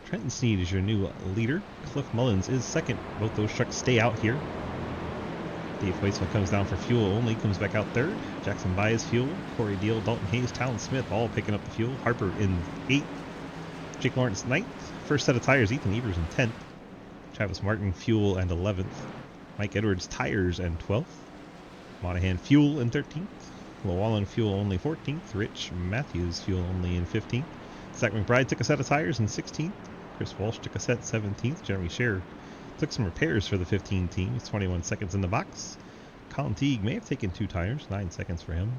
S1: Trenton Sneed is your new leader. Cliff Mullins is second. Both those trucks stay out here. Dave Weissman comes down for fuel only, comes back out third. Jackson buys fuel. Corey Deal, Dalton Hayes, Talon Smith all picking up the fuel. Harper in 8th. Jake Lawrence 9th. First set of tires, Ethan Evers in 10th. Travis Martin, fuel and 11th. Mike Edwards, tires and 12th. Monahan, fuel in 13th. Llewellyn, fuel only 14th. Rich Matthews, fuel only in 15th. Zach McBride took a set of tires in 16th. Chris Walsh took a set 17th. Jeremy Scherer took some repairs for the 15 team. He's 21 seconds in the box. Colin Teague may have taken 2 tires. 9 seconds for him.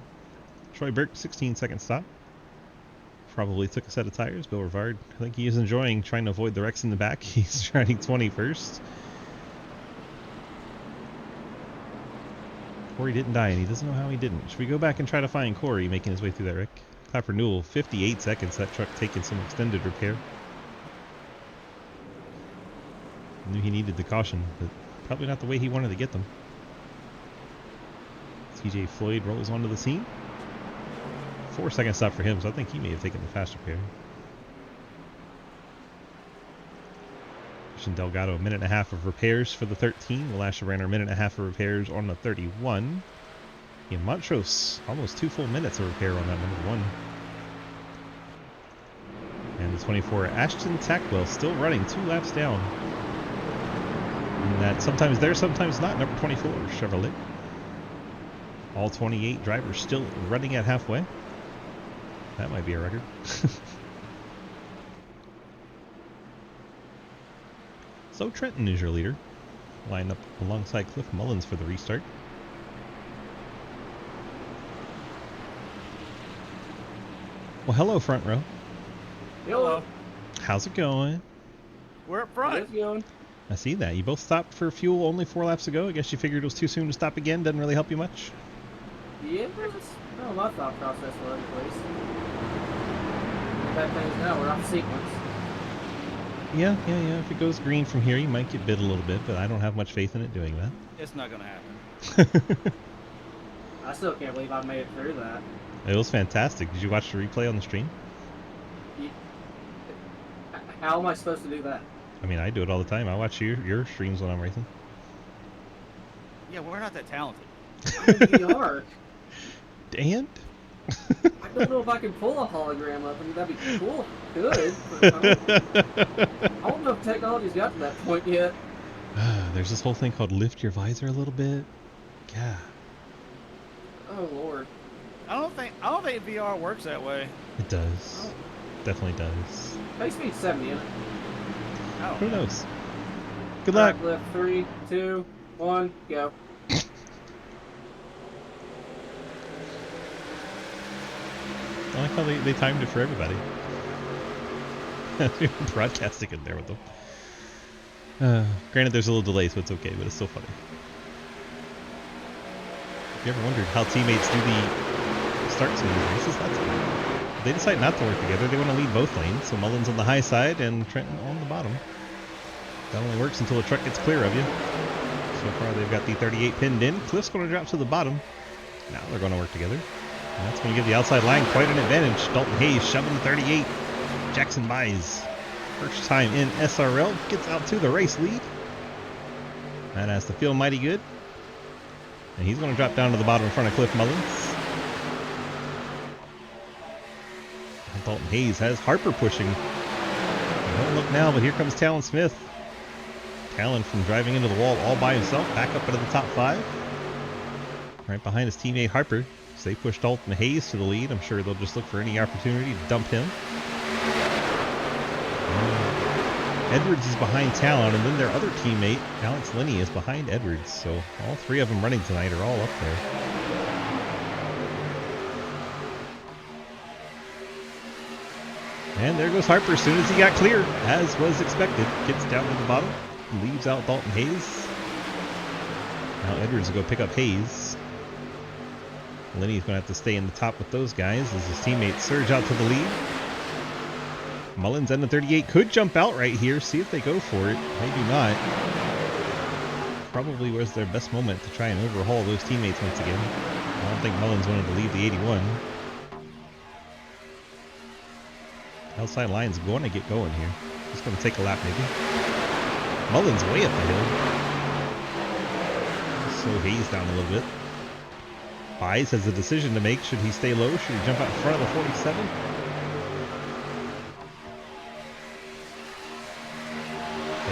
S1: Troy Burke, 16-second stop. Probably took a set of tires. Bill Rivard, I think he is enjoying trying to avoid the wrecks in the back. He's riding 21st. Corey didn't die, and he doesn't know how he didn't. Should we go back and try to find Corey making his way through that wreck? Clapper Newell, 58 seconds. That truck taking some extended repair. Knew he needed the caution, but probably not the way he wanted to get them. TJ Floyd rolls onto the scene. 4-second stop for him, so I think he may have taken the fast repair. Christian Delgado, 1.5 minutes of repairs for the 13. Will Asherbrander, 1.5 minutes of repairs on the 31. In Montrose, almost 2 full minutes of repair on that number 1. And the 24, Ashton Tackwell, still running 2 laps down. And that sometimes there, sometimes not. Number 24, Chevrolet. All 28 drivers still running at halfway. That might be a record. So Trenton is your leader. Lined up alongside Cliff Mullins for the restart. Well, hello, front row.
S4: Hello.
S1: How's it going?
S4: We're up front.
S2: How's it going?
S1: I see that. You both stopped for fuel only 4 laps ago. I guess you figured it was too soon to stop again. Doesn't really help you much.
S4: Yeah, no, my thought process was in place. Bad things now, we're off sequence.
S1: Yeah. If it goes green from here, you might get bit a little bit, but I don't have much faith in it doing that.
S4: It's not gonna happen. I still can't believe I made it through that.
S1: It was fantastic. Did you watch the replay on the stream?
S4: How am I supposed to do that?
S1: I mean, I do it all the time. I watch your streams when I'm racing.
S4: Yeah, we're not that talented.
S2: We are.
S1: And?
S2: I don't know if I can pull a hologram up. I mean, that'd be cool. Good. I don't know if technology's got to that point yet.
S1: There's this whole thing called lift your visor a little bit. Yeah.
S2: Oh Lord.
S4: I don't think VR works that way.
S1: It does. Definitely does.
S2: Base speed 70 in it.
S1: Who knows? Good luck.
S2: Right, left 3, 2, 1, go.
S1: I like how they timed it for everybody. You're broadcasting in there with them. Granted, there's a little delay, so it's okay, but it's still funny. If you ever wondered how teammates do the starts in these races, that's good. They decide not to work together. They want to lead both lanes, so Mullins on the high side and Trenton on the bottom. That only works until the truck gets clear of you. So far, they've got the 38 pinned in. Cliff's going to drop to the bottom. Now they're going to work together. And that's going to give the outside line quite an advantage. Dalton Hayes shoving the 38. Jackson Buys, first time in SRL, gets out to the race lead. That has to feel mighty good. And he's going to drop down to the bottom in front of Cliff Mullins. And Dalton Hayes has Harper pushing. Don't look now, but here comes Talon Smith. Talon from driving into the wall all by himself, back up into the top 5. Right behind his teammate Harper. So they push Dalton Hayes to the lead. I'm sure they'll just look for any opportunity to dump him. Edwards is behind Talon, and then their other teammate, Alex Linney, is behind Edwards. So all 3 of them running tonight are all up there. And there goes Harper as soon as he got clear, as was expected. Gets down to the bottom, leaves out Dalton Hayes. Now Edwards will go pick up Hayes. Linney's going to have to stay in the top with those guys as his teammates surge out to the lead. Mullins and the 38 could jump out right here. See if they go for it. They do not. Probably was their best moment to try and overhaul those teammates once again. I don't think Mullins wanted to leave the 81. Outside line's going to get going here. Just going to take a lap maybe. Mullins way up the hill. Slow Hayes down a little bit. Buys has a decision to make. Should he stay low? Should he jump out in front of the 47?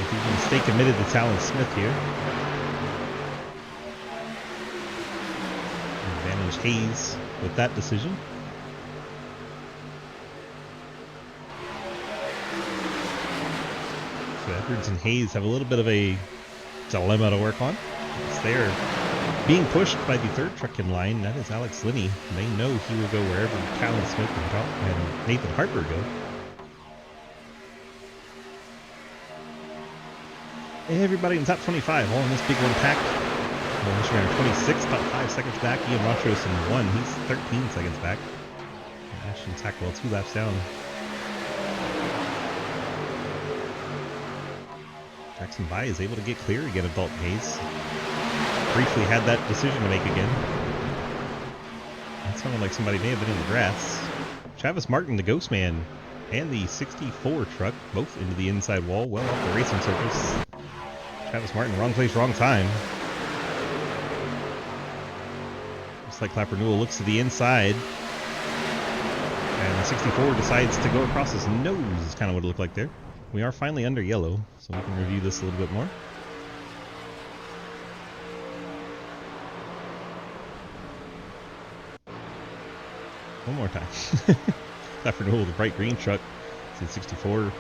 S1: If he can stay committed to Talon Smith here. Advantage Hayes with that decision. So Edwards and Hayes have a little bit of a dilemma to work on. It's there. Being pushed by the third truck in line, that is Alex Linney. They know he will go wherever Talon Smith and Nathan Harper go. Everybody in the top 25, all in this big one pack. Well, runner 26, about 5 seconds back. Ian Montrose in 1, he's 13 seconds back. Ashton Tackwell 2 laps down. Jackson By is able to get clear again of Dalton Hayes. Briefly had that decision to make again. That sounded like somebody may have been in the grass. Travis Martin, the Ghost Man, and the 64 truck, both into the inside wall, well off the racing surface. Travis Martin, wrong place, wrong time. Looks like Clapper Newell looks to the inside. And the 64 decides to go across his nose, is kind of what it looked like there. We are finally under yellow, so we can review this a little bit more. One more time. Clapper Newell, the bright green truck. See 64.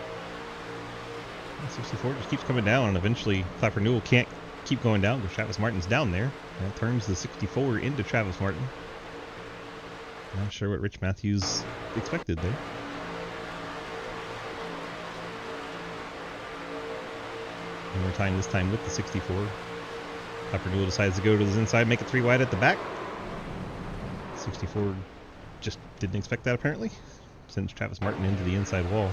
S1: 64 just keeps coming down, and eventually Clapper Newell can't keep going down because Travis Martin's down there. That turns the 64 into Travis Martin. Not sure what Rich Matthews expected there. One more time, this time with the 64. Clapper Newell decides to go to the inside, make it 3 wide at the back. 64 just didn't expect that apparently. Sends Travis Martin into the inside wall.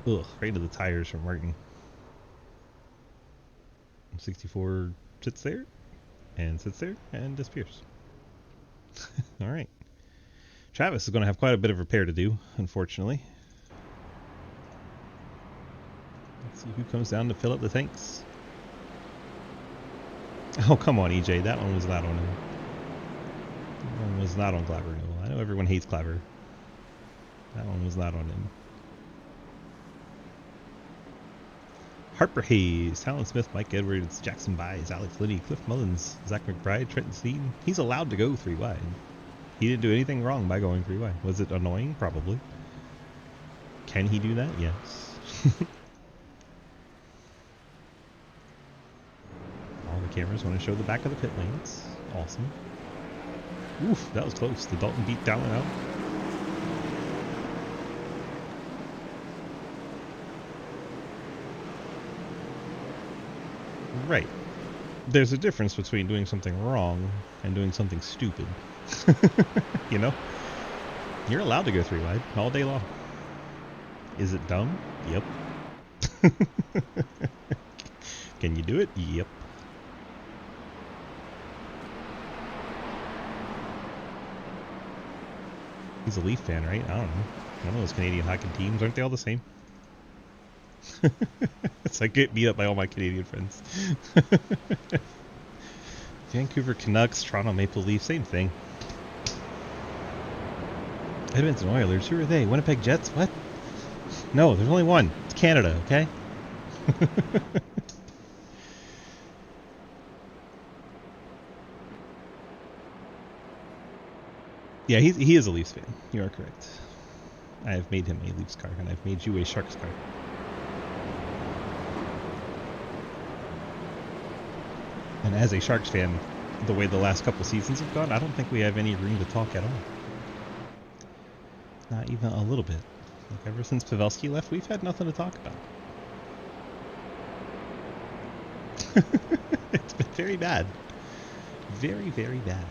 S1: Ugh, right to the tires from Martin. 64 sits there, and disappears. Alright. Travis is going to have quite a bit of repair to do, unfortunately. Let's see who comes down to fill up the tanks. Oh, come on, EJ. That one was not on him. That one was not on Clapper Newell. I know everyone hates Clapper. That one was not on him. Harper Hayes, Talon Smith, Mike Edwards, Jackson Buys, Alex Linney, Cliff Mullins, Zach McBride, Trenton Sneed. He's allowed to go 3 wide. He didn't do anything wrong by going 3 wide. Was it annoying? Probably. Can he do that? Yes. All the cameras want to show the back of the pit lanes. Awesome. Oof, that was close. The Dalton beat down and out. Right. There's a difference between doing something wrong and doing something stupid. You know? You're allowed to go 3 wide all day long. Is it dumb? Yep. Can you do it? Yep. He's a Leaf fan, right? I don't know. One of those Canadian hockey teams. Aren't they all the same? So I get beat up by all my Canadian friends. Vancouver Canucks, Toronto Maple Leafs, same thing. Edmonton Oilers, who are they? Winnipeg Jets? What? No, there's only one. It's Canada, okay? Yeah, he is a Leafs fan. You are correct. I have made him a Leafs card, and I've made you a Sharks card. And as a Sharks fan, the way the last couple seasons have gone, I don't think we have any room to talk at all. Not even a little bit. Like ever since Pavelski left, we've had nothing to talk about. It's been very bad. Very, very bad.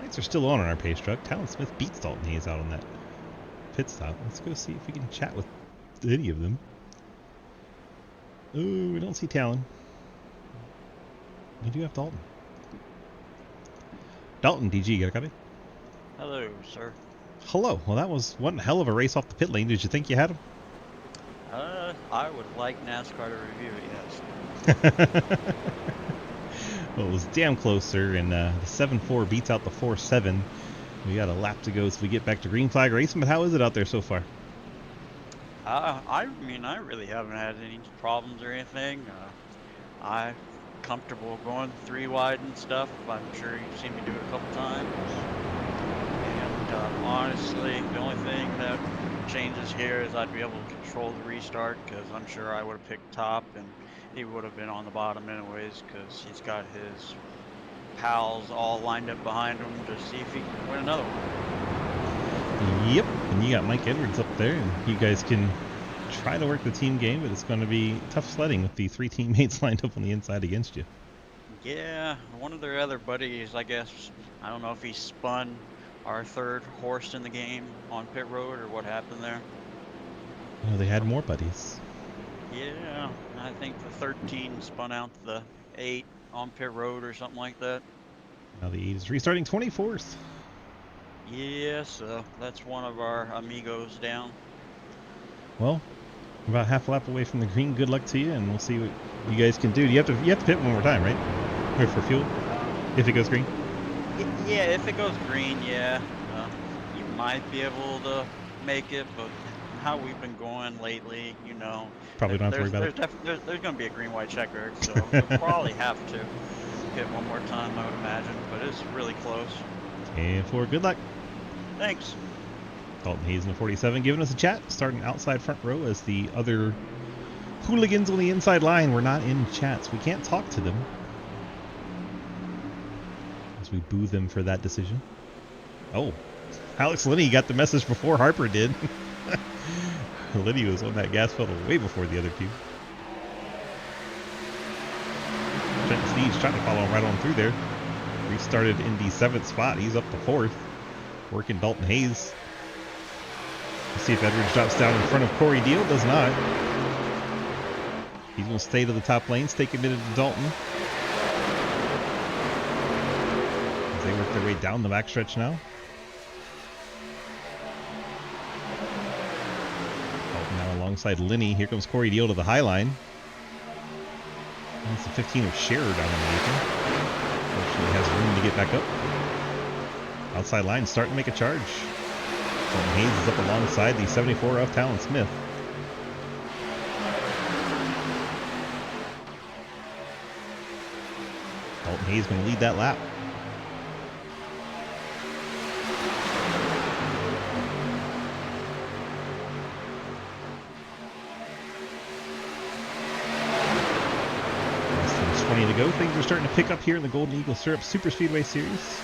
S1: Lights are still on our pace truck. Talon Smith beats Dalton Hayes out on that pit stop. Let's go see if we can chat with any of them. Ooh, we don't see Talon. We do have Dalton. Dalton, DG, you got a copy?
S5: Hello, sir.
S1: Hello. Well, that was one hell of a race off the pit lane. Did you think you had him?
S5: I would like NASCAR to review it, yes.
S1: Well, it was damn close, sir, and the 7-4 beats out the 4-7. We got a lap to go so we get back to green flag racing, but how is it out there so far?
S5: I mean, I really haven't had any problems or anything. I'm comfortable going 3 wide and stuff. I'm sure you've seen me do it a couple times. And honestly, the only thing that changes here is I'd be able to control the restart, because I'm sure I would have picked top and he would have been on the bottom anyways, because he's got his pals all lined up behind him to see if he can win another one.
S1: Yep, and you got Mike Edwards up there, and you guys can try to work the team game, but it's going to be tough sledding with the 3 teammates lined up on the inside against you.
S5: Yeah, one of their other buddies, I guess, I don't know if he spun our 3rd horse in the game on pit road or what happened there.
S1: Oh, they had more buddies.
S5: Yeah, I think the 13 spun out the 8 on pit road or something like that.
S1: Now the 8 is restarting 24th.
S5: Yeah, so that's one of our amigos down.
S1: Well, about half a lap away from the green. Good luck to you, and we'll see what you guys can do. You have to pit one more time, right? Or for fuel, if it goes green.
S5: Yeah, if it goes green, yeah, you might be able to make it, but how we've been going lately, you know,
S1: Probably don't have to worry about
S5: there's going to be a green-white checker, so we'll probably have to hit one more time, I would imagine, but it's really close.
S1: And for good luck.
S5: Thanks.
S1: Dalton Hayes in the 47 giving us a chat, starting outside front row as the other hooligans on the inside line were not in chats. We can't talk to them as we boo them for that decision. Oh, Alex Linney got the message before Harper did. Linney was on that gas pedal way before the other two. Trent Steve's trying to follow him right on through there. Restarted in the 7th spot. He's up to 4th. Working Dalton Hayes. Let's see if Edwards drops down in front of Corey Deal. Does not. He's going to stay to the top lane. Stay committed to Dalton. As they work their way down the backstretch now. Dalton now alongside Linney. Here comes Corey Deal to the high line. That's the 15 of Scherer down underneath him. Fortunately has room to get back up. Outside line starting to make a charge. Dalton Hayes is up alongside the 74 of Talon Smith. Dalton Hayes going to lead that lap. to go. Things are starting to pick up here in the Golden Eagle Syrup Superspeedway Series.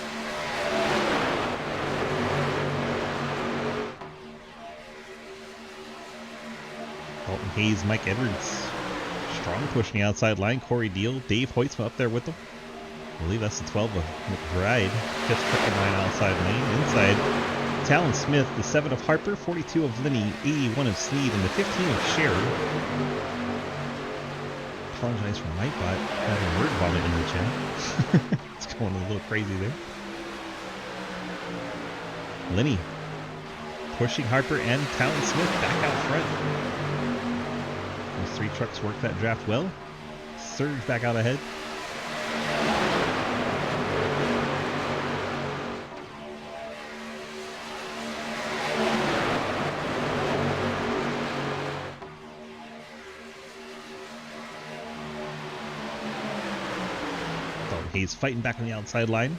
S1: Dalton Hayes, Mike Edwards. Strong push on the outside line. Corey Deal, Dave Hoytsma up there with them. I believe that's the 12 of McBride. Fifth crooked line outside lane. Inside, Talon Smith, the 7 of Harper, 42 of Linney, 81 of Sneed, and the 15 of Sherry. Apologize for Mightbot having a word vomit in the chat. It's going a little crazy there. Linney pushing Harper and Talon Smith back out front. Those 3 trucks work that draft well. Surge back out ahead. Hayes fighting back on the outside line.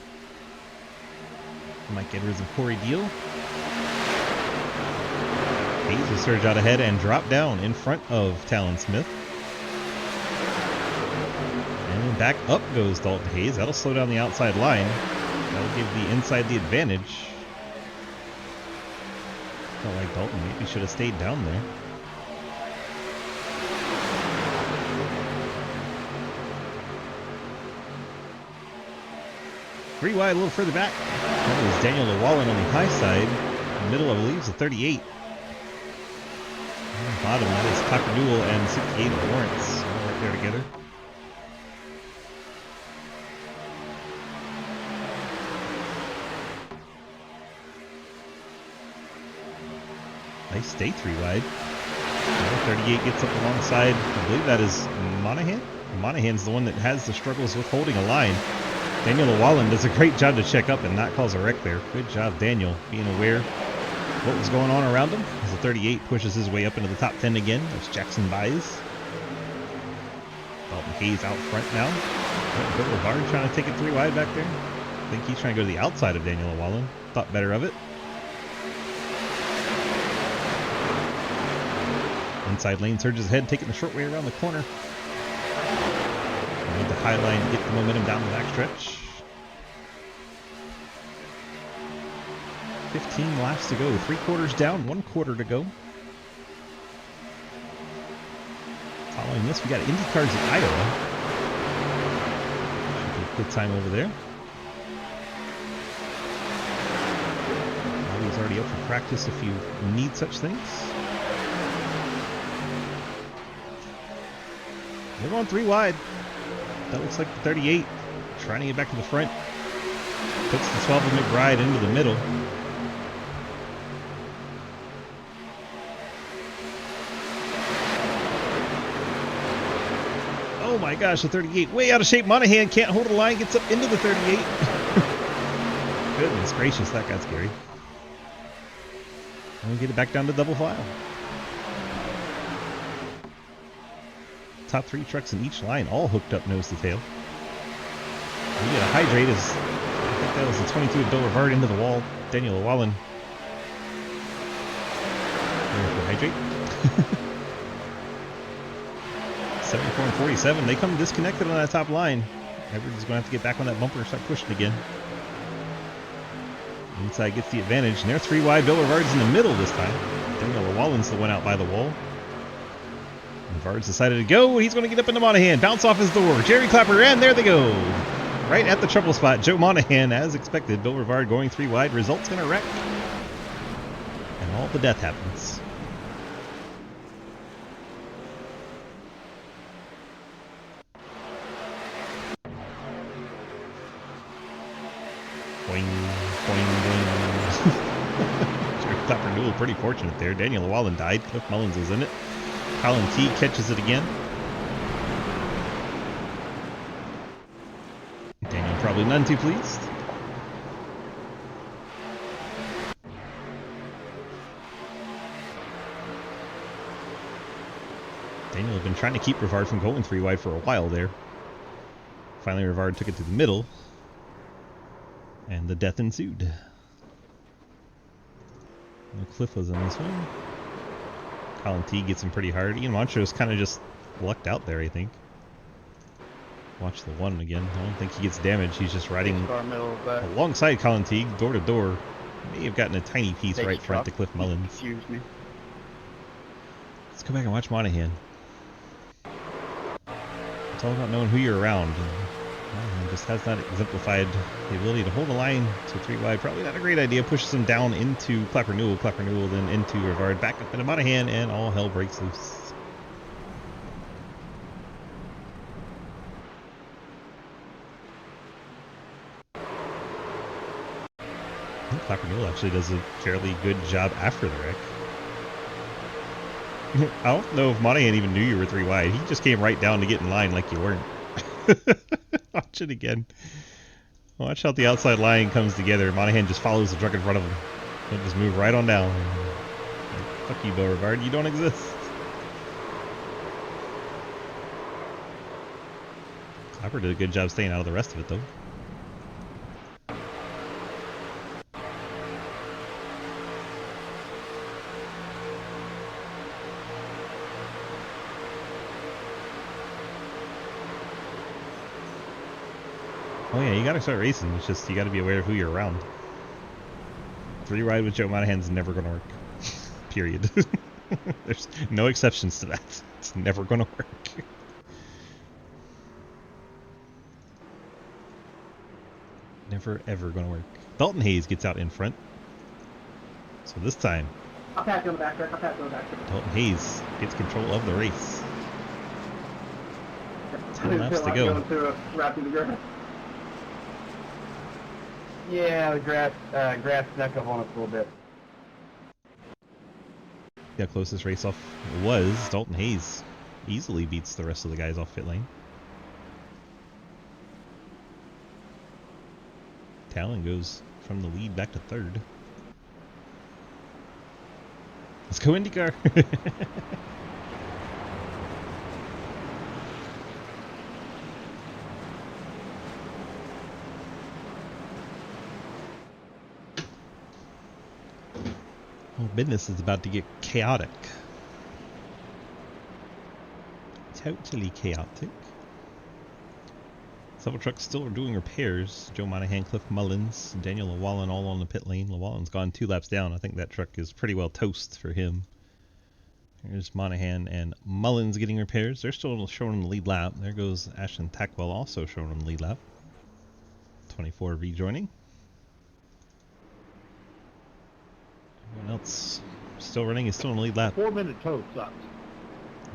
S1: Mike Edwards and Corey Deal. Hayes will surge out ahead and drop down in front of Talon Smith. And then back up goes Dalton Hayes. That'll slow down the outside line. That'll give the inside the advantage. Felt like Dalton maybe should have stayed down there. Three wide, a little further back. That is Daniel Llewellyn on the high side. In the middle, I believe, is a 38. On the bottom, that is Tucker Newell and 68 of Lawrence. All right there together. Nice stay 3 wide. 38 gets up alongside, I believe that is Monahan. Monahan's the one that has the struggles with holding a line. Daniel Llewellyn does a great job to check up and not cause a wreck there. Good job, Daniel, being aware of what was going on around him. As the 38 pushes his way up into the top 10 again. There's Jackson Baez. Dalton Hayes out front now. Bill Rivard trying to take it 3 wide back there. I think he's trying to go to the outside of Daniel Llewellyn. Thought better of it. Inside lane surges ahead, taking the short way around the corner. Need the high line to get the momentum down the backstretch. 15 laps to go. 3 quarters down, 1 quarter to go. Following this, we got IndyCars in Iowa. Should be a good time over there. Bobby's already up for practice if you need such things. They're going 3 wide. That looks like the 38. Trying to get back to the front. Puts the 12 of McBride into the middle. Oh my gosh, the 38. Way out of shape. Monahan can't hold a line. Gets up into the 38. Goodness gracious, that got scary. And we get it back down to double file. Top 3 trucks in each line, all hooked up nose to tail. We get a hydrate as I think that was the 22 of Bill Rivard into the wall. Daniel Llewellyn. There's the hydrate. 74 and 47. They come disconnected on that top line. Edwards is going to have to get back on that bumper and start pushing again. Inside gets the advantage, and they're 3 wide. Bill Rivard's in the middle this time. Daniel Llewellyn's the one out by the wall. Rivard's decided to go. He's going to get up into Monahan. Bounce off his door. Jerry Clapper, and there they go. Right at the trouble spot. Joe Monahan, as expected. Bill Rivard going 3 wide. Results going to wreck. And all the death happens. Boing, boing, boing. Jerry Clapper Newell pretty fortunate there. Daniel Llewellyn died. Cliff Mullins was in it. Colin T catches it again. Daniel probably none too pleased. Daniel had been trying to keep Rivard from going 3 wide for a while there. Finally, Rivard took it to the middle. And the death ensued. No Cliff was in this one. Colin T gets him pretty hard. Ian Montrose kind of just lucked out there, I think. Watch the one again. I don't think he gets damaged. He's just riding
S3: Car middle of that.
S1: alongside Colin Teague, door to door. May have gotten a tiny piece
S3: Takes
S1: right front
S3: truck.
S1: to Cliff Mullins.
S3: Excuse me.
S1: Let's go back and watch Monahan. It's all about knowing who you're around. Monahan just has not exemplified the ability to hold the line to 3 wide. Probably not a great idea. Pushes him down into Clapper Newell. Clapper Newell then into Rivard. Back up into Monahan, and all hell breaks loose. I think Clapper Newell actually does a fairly good job after the wreck. I don't know if Monahan even knew you were 3 wide. He just came right down to get in line like you weren't. Watch it again. Watch how the outside line comes together. Monahan just follows the truck in front of him. He'll just move right on down. Fuck you, Beauregard. You don't exist. Clapper did a good job staying out of the rest of it, though. Oh yeah, you gotta start racing. It's just you gotta be aware of who you're around. 3 wide with Joe Monahan's never gonna work. Period. There's no exceptions to that. It's never gonna work. Never ever gonna work. Dalton Hayes gets out in front. So this time,
S4: I'll pack you on the back track. I'll pack you on the back track.
S1: Dalton Hayes gets control of the race. 10 laps to go.
S4: Going through a wrap through the grass.
S3: Yeah, the grass snuck up on us a little bit.
S1: The closest race off was Dalton Hayes. Easily beats the rest of the guys off pit lane. Talon goes from the lead back to 3rd. Let's go IndyCar. Well, business is about to get chaotic. Totally chaotic. Several trucks still are doing repairs. Joe Monahan, Cliff Mullins, Daniel Llewellyn all on the pit lane. Llewellyn's gone 2 laps down. I think that truck is pretty well toast for him. Here's Monahan and Mullins getting repairs. They're still showing on the lead lap. There goes Ashton Tackwell also showing on the lead lap. 24 rejoining. Everyone else still running is still on the lead lap.
S3: 4-minute tow sucks.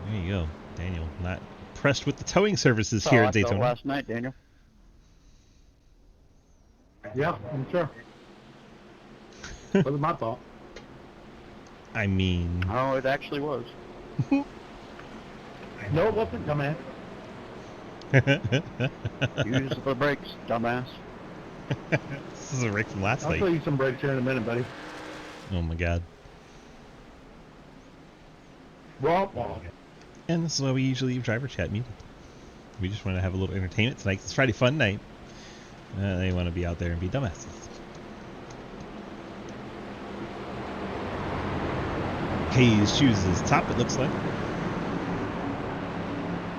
S1: There you go. Daniel not impressed with the towing services here at Daytona.
S3: Last night, Daniel.
S6: Yeah, I'm sure. Wasn't my fault.
S1: I mean...
S3: Oh, it actually was.
S6: No, it wasn't, dumbass.
S3: Use the brakes, dumbass.
S1: This is a wreck from last
S6: I'll
S1: night.
S6: show you some brakes here in a minute, buddy.
S1: Oh my god.
S6: Well,
S1: And this is why we usually leave driver chat muted. We just want to have a little entertainment tonight. It's Friday fun night. They want to be out there and be dumbasses. Hayes chooses top, it looks like.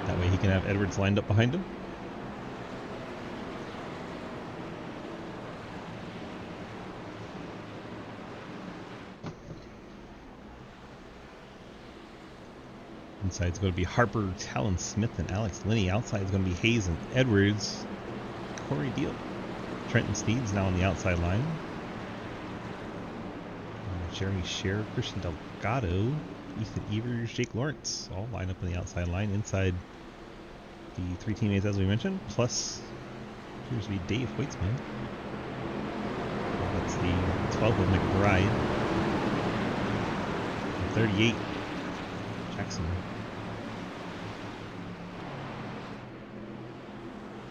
S1: That way he can have Edwards lined up behind him. Inside's going to be Harper, Talon Smith, and Alex Linney. Outside is going to be Hayes and Edwards. Corey Deal. Trenton Steed's now on the outside line. Jeremy Scher, Christian Delgado, Ethan Evers, Jake Lawrence all line up on the outside line. Inside the 3 teammates as we mentioned, plus appears to be Dave Weitzman. That's the 12 of McBride. And 38, Jackson.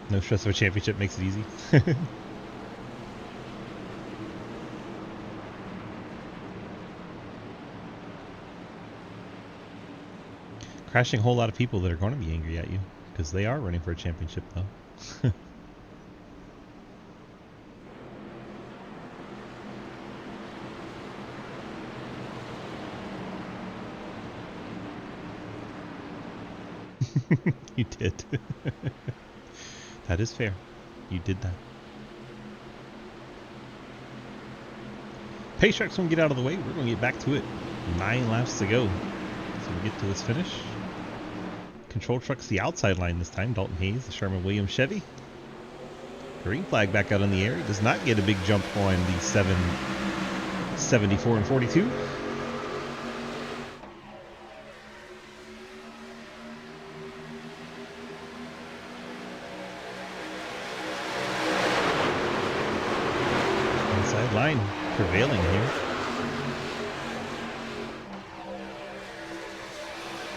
S1: No stress of a championship makes it easy. Crashing a whole lot of people that are going to be angry at you because they are running for a championship though. You did. That is fair. You did that. Pace truck's going to get out of the way. We're going to get back to it. 9 laps to go. So we get to this finish. Control truck's the outside line this time. Dalton Hayes, the Sherman-Williams Chevy. Green flag back out in the air. He does not get a big jump on the 774 and 42. Inside line prevailing here.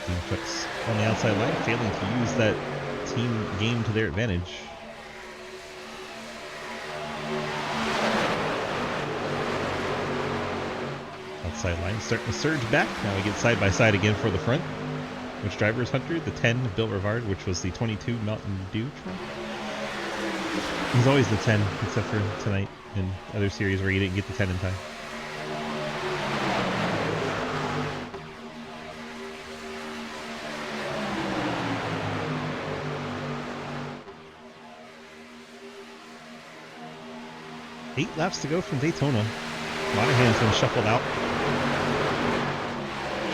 S1: Team trucks on the outside line failing to use that team game to their advantage. Outside line starting to surge back. Now we get side by side again for the front. Which driver is Hunter? The 10 of Bill Rivard, which was the 22 Mountain Dew truck. He's always the 10, except for tonight and other series where he didn't get the 10 in time. Eight laps to go from Daytona. Monahan's been shuffled out.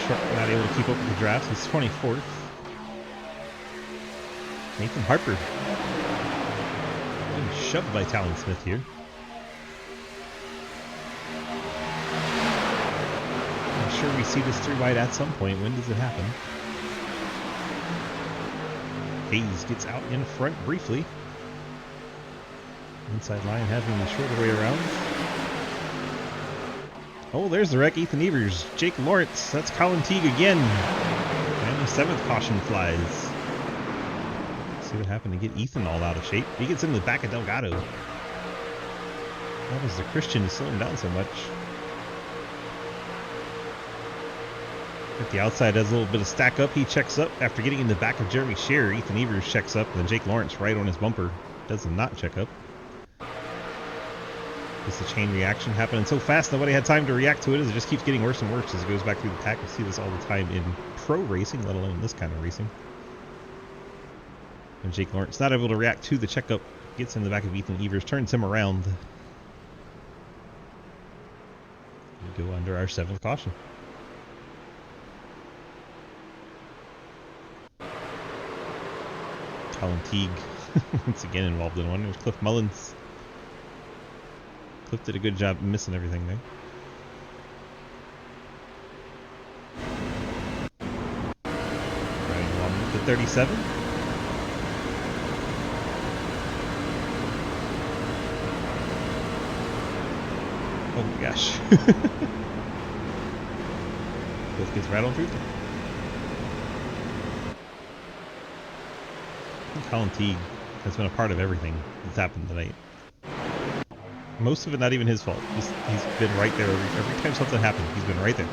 S1: Truck not able to keep up with the draft. He's 24th. Nathan Harper being shoved by Talon Smith here. I'm sure we see this 3 wide at some point. When does it happen? Hayes gets out in front briefly. Inside line having the shorter way around. Oh, there's the wreck. Ethan Evers, Jake Lawrence. That's Colin Teague again. And the 7th caution flies. See what happened to get Ethan all out of shape. He gets in the back of Delgado. That was the Christian slowing down so much. At the outside has a little bit of stack up. He checks up after getting in the back of Jeremy Scherer. Ethan Evers checks up, and then Jake Lawrence right on his bumper does not check up. It's the chain reaction happening so fast nobody had time to react to it as it just keeps getting worse and worse as it goes back through the pack. We see this all the time in pro racing, let alone this kind of racing. And Jake Lawrence not able to react to the checkup, gets in the back of Ethan Evers, turns him around. We go under our 7th caution. Colin Teague once again involved in one. There's Cliff Mullins. Cliff did a good job missing everything there. Ryan Wallman with the 37. Oh my gosh. Cliff gets right on through there. Colin Teague has been a part of everything that's happened tonight. Most of it not even his fault. He's been right there every time something happened. He's been right there.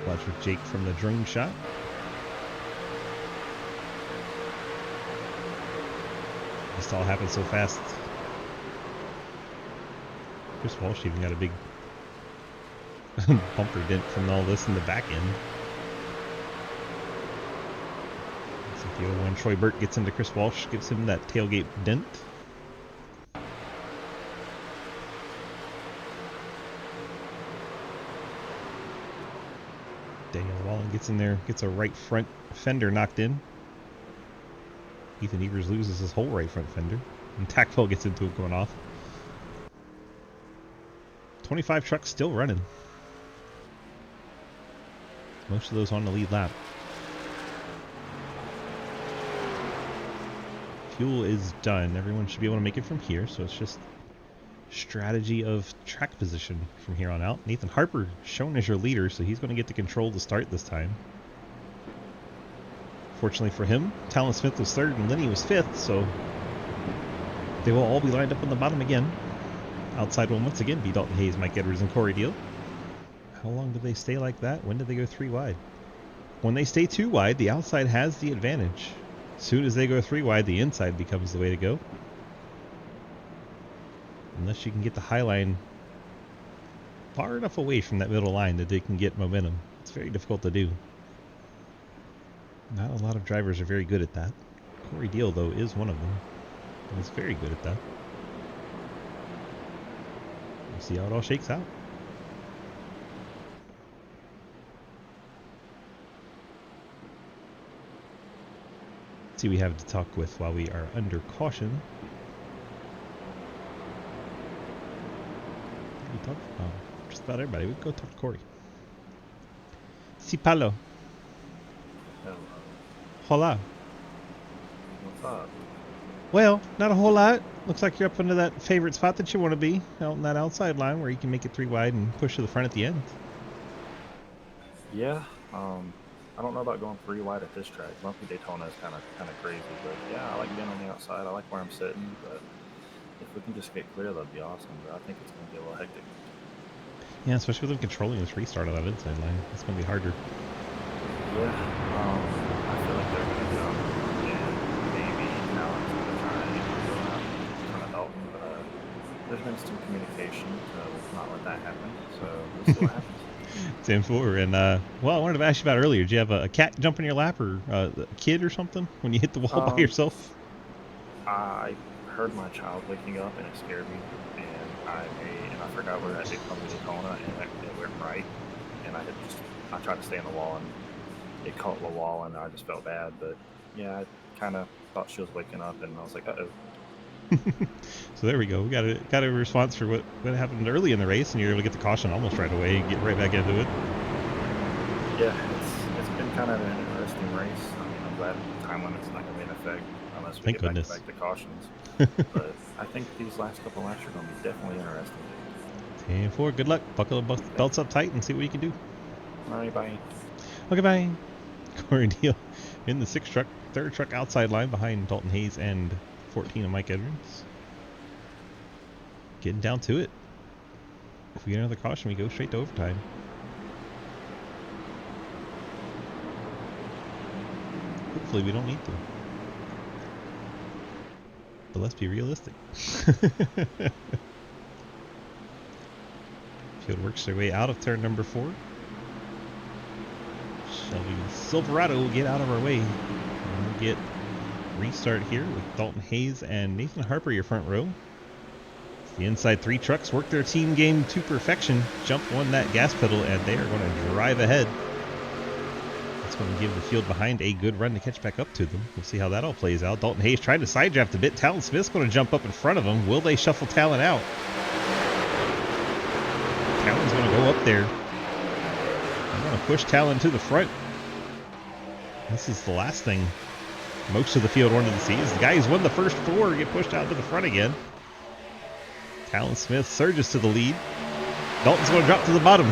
S1: Watch with Jake from the drone shot. This all happened so fast. Chris Walsh even got a big bumper dent from all this in the back end. So the 01 Troy Burt gets into Chris Walsh, gives him that tailgate dent. Daniel Wallen gets in there, gets a right front fender knocked in. Ethan Evers loses his whole right front fender. And Tackwell gets into it going off. 25 trucks still running. Most of those on the lead lap. Fuel is done. Everyone should be able to make it from here, so it's just strategy of track position from here on out. Nathan Harper shown as your leader, so he's going to get to control the start this time. Fortunately for him, Talon Smith was 3rd and Lenny was 5th, so they will all be lined up on the bottom again. Outside will once again be Dalton Hayes, Mike Edwards, and Corey Deal. How long do they stay like that? When do they go 3 wide? When they stay 2 wide, the outside has the advantage. As soon as they go 3 wide, the inside becomes the way to go. unless you can get the high line far enough away from that middle line that they can get momentum. It's very difficult to do. Not a lot of drivers are very good at that. Corey Deal, though, is one of them. And he's very good at that. We'll see how it all shakes out. See, we have to talk with while we are under caution. We talk just about everybody. We go talk to Corey. Si Palo.
S7: Hello.
S1: Hola.
S7: What's up?
S1: Well, not a whole lot. Looks like you're up into that favorite spot that you want to be, out in that outside line where you can make it 3 wide and push to the front at the end.
S7: Yeah. I don't know about going 3 wide at this track. Bumpy Daytona is kind of crazy, but yeah, I like being on the outside. I like where I'm sitting, but if we can just get clear, that'd be awesome. But I think it's going to be a little hectic.
S1: Yeah, especially with them controlling this restart on that inside line. It's going to be harder.
S7: Yeah. I feel like they're going to jump, and maybe Alan's going to try and go out in front of Dalton, but there's been some communication to not let that happen, so we'll see what happens.
S1: 10-4, and well, I wanted to ask you about earlier. Did you have a cat jump in your lap, or a kid or something when you hit the wall by yourself?
S7: I heard my child waking up, and it scared me, and I forgot where I did come to Daytona, and it went right, and I tried to stay in the wall, and it caught the wall, and I just felt bad, but yeah, I kind of thought she was waking up, and I was like, uh-oh.
S1: So there we go. We got a response for what happened early in the race, and you're able to get the caution almost right away and get right back into it.
S7: Yeah, it's been kind of an interesting race. I mean, I'm glad the time limit's not going to be in effect unless we
S1: Thank
S7: get
S1: goodness.
S7: back to cautions. But I think these last couple laps are going to be definitely interesting.
S1: 10-4. Good luck. Buckle the belts up tight and see what you can do.
S7: All right, bye.
S1: Okay, bye. Corey Deal in the 6th truck, 3rd truck outside line behind Dalton Hayes and 14 of Mike Edwards. Getting down to it. If we get another caution, we go straight to overtime. Hopefully we don't need to. But let's be realistic. Field works their way out of turn number 4. Shelby Silverado will get out of our way. And we'll get restart here with Dalton Hayes and Nathan Harper, your front row. The inside 3 trucks work their team game to perfection, jump on that gas pedal, and they are going to drive ahead. That's going to give the field behind a good run to catch back up to them. We'll see how that all plays out. Dalton Hayes trying to side draft a bit. Talon Smith's going to jump up in front of him. Will they shuffle Talon out? Talon's going to go up there. I'm going to push Talon to the front. This is the last thing most of the field wanted to see, is the guy who's won the first 4 get pushed out to the front again. Talon Smith surges to the lead. Dalton's going to drop to the bottom.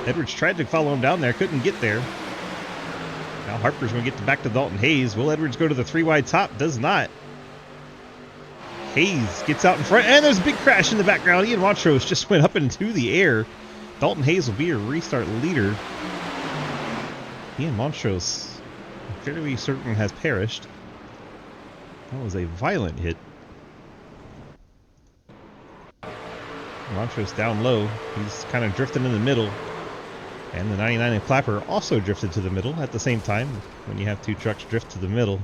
S1: Edwards tried to follow him down there, couldn't get there. Now Harper's going to get back to Dalton Hayes. Will Edwards go to the 3 wide top? Does not. Hayes gets out in front, and there's a big crash in the background. Ian Montrose just went up into the air. Dalton Hayes will be your restart leader. Ian Montrose, I'm fairly certain, has perished. That was a violent hit. Montrose down low. He's kind of drifting in the middle. And the 99 and Clapper also drifted to the middle at the same time. When you have 2 trucks drift to the middle,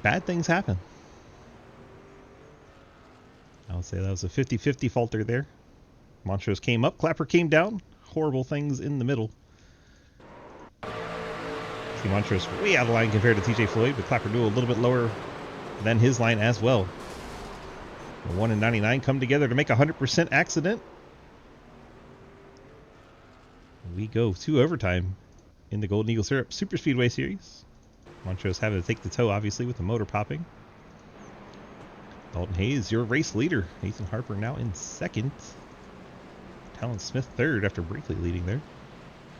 S1: bad things happen. I would say that was a 50-50 falter there. Montrose came up, Clapper came down. Horrible things in the middle. See Montrose way out of line compared to TJ Floyd, but Clapper do a little bit lower than his line as well. The 1 and 99 come together to make a 100% accident. We go to overtime in the Golden Eagle Syrup Superspeedway Series. Montrose having to take the tow, obviously, with the motor popping. Dalton Hayes, your race leader. Nathan Harper now in 2nd. Talon Smith 3rd after briefly leading there.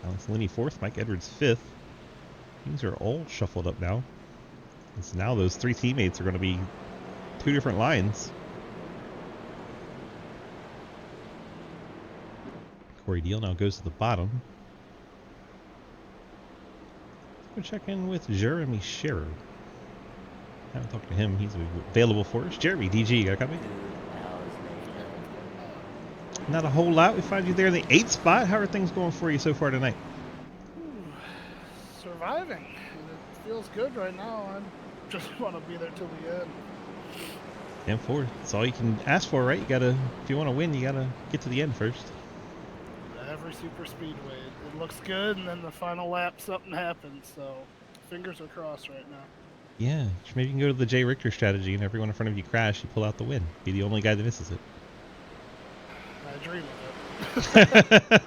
S1: Alex Linney 4th. Mike Edwards 5th. Things are all shuffled up now. So now those 3 teammates are going to be 2 different lines. Corey Deal now goes to the bottom. We'll check in with Jeremy Scherer. haven't talked to him. He's available for us. Jeremy, DG, got a copy? Not a whole lot. We find you there in the 8th spot. How are things going for you so far tonight?
S8: Surviving. It feels good right now. I just want to be there till the end.
S1: And 4. That's all you can ask for, right? You gotta, if you want to win, you gotta get to the end first.
S8: Every super speedway, it looks good, and then the final lap, something happens. So, fingers are crossed right now.
S1: Yeah, maybe you can go to the Jay Richter strategy, and everyone in front of you crash, you pull out the win. Be the only guy that misses it.
S8: I dream of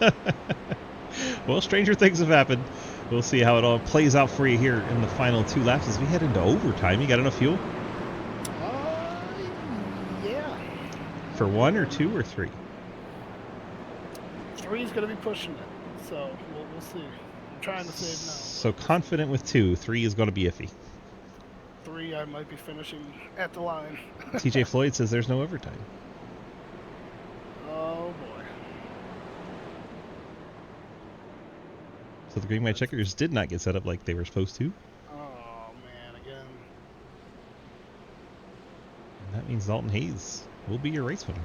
S8: it.
S1: Well, stranger things have happened. We'll see how it all plays out for you here in the final 2 laps as we head into overtime. You got enough fuel?
S8: Yeah.
S1: For 1 or 2 or 3?
S8: 3's going to be pushing it, so we'll see. I'm trying to save now.
S1: So confident with 2. 3 is going to be iffy.
S8: 3, I might be finishing at the line.
S1: TJ Floyd says there's no overtime.
S8: Oh boy.
S1: So the green white checkers did not get set up like they were supposed to.
S8: Oh man, again.
S1: And that means Dalton Hayes will be your race winner.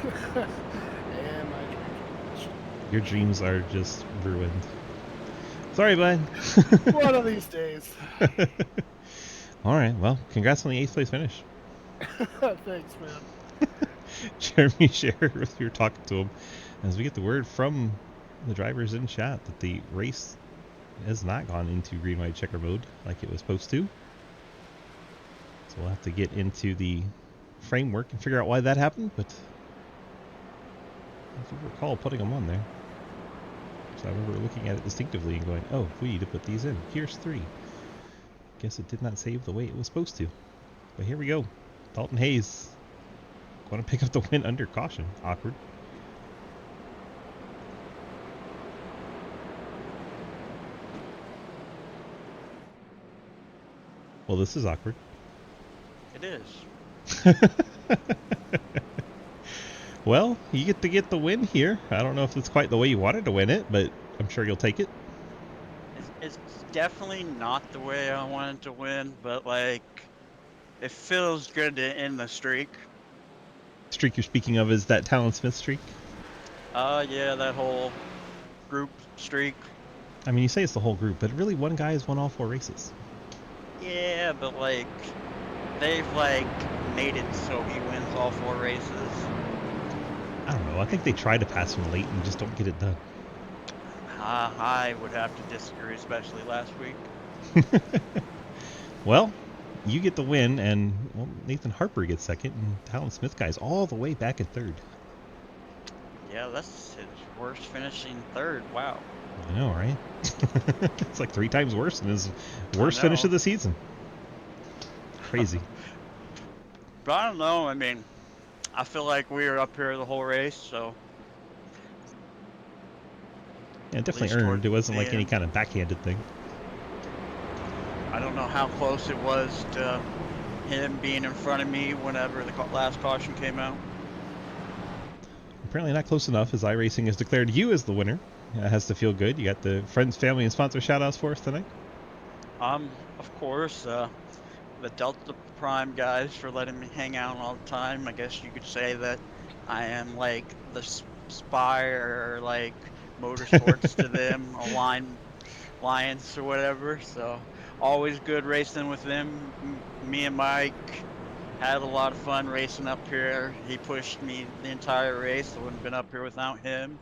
S8: And my dreams.
S1: Your dreams are just ruined. Sorry, bud.
S8: One of these days.
S1: All right. Well, congrats on the 8th place finish.
S8: Thanks, man.
S1: Jeremy Sheriff, we were talking to him as we get the word from the drivers in chat that the race has not gone into green white checker mode like it was supposed to. So we'll have to get into the framework and figure out why that happened, but if you recall putting them on there. So I remember looking at it distinctively and going, oh, we need to put these in. Here's 3. Guess it did not save the way it was supposed to. But here we go. Dalton Hayes going to pick up the win under caution. Awkward. Well, this is awkward.
S5: It is.
S1: Well, you get to get the win here. I don't know if it's quite the way you wanted to win it, but I'm sure you'll take it.
S5: It's definitely not the way I wanted to win, but like, it feels good to end the streak.
S1: Streak you're speaking of is that Talon Smith streak?
S5: Yeah, that whole group streak.
S1: I mean, you say it's the whole group, but really one guy has won all 4 races.
S5: Yeah, but like, they've like made it so he wins all 4 races.
S1: I don't know. I think they try to pass him late and just don't get it done.
S5: I would have to disagree, especially last week.
S1: Well, you get the win, and well, Nathan Harper gets second, and Talon Smith guy's all the way back at 3rd.
S5: Yeah, that's his worst finishing 3rd. Wow.
S1: I know, right? It's like 3 times worse than his worst finish of the season. Crazy.
S5: But I don't know. I mean, I feel like we were up here the whole race, so.
S1: Yeah, it definitely earned. It wasn't like any kind of backhanded thing.
S5: I don't know how close it was to him being in front of me whenever the last caution came out.
S1: Apparently not close enough, as iRacing has declared you as the winner. That has to feel good. You got the friends, family, and sponsor shout-outs for us tonight?
S5: Of course, the Delta Prime guys for letting me hang out all the time. I guess you could say that I am like the Spire, like motorsports to them, alliance or whatever. So always good racing with them. Me and Mike had a lot of fun racing up here. He pushed me the entire race. I wouldn't have been up here without him.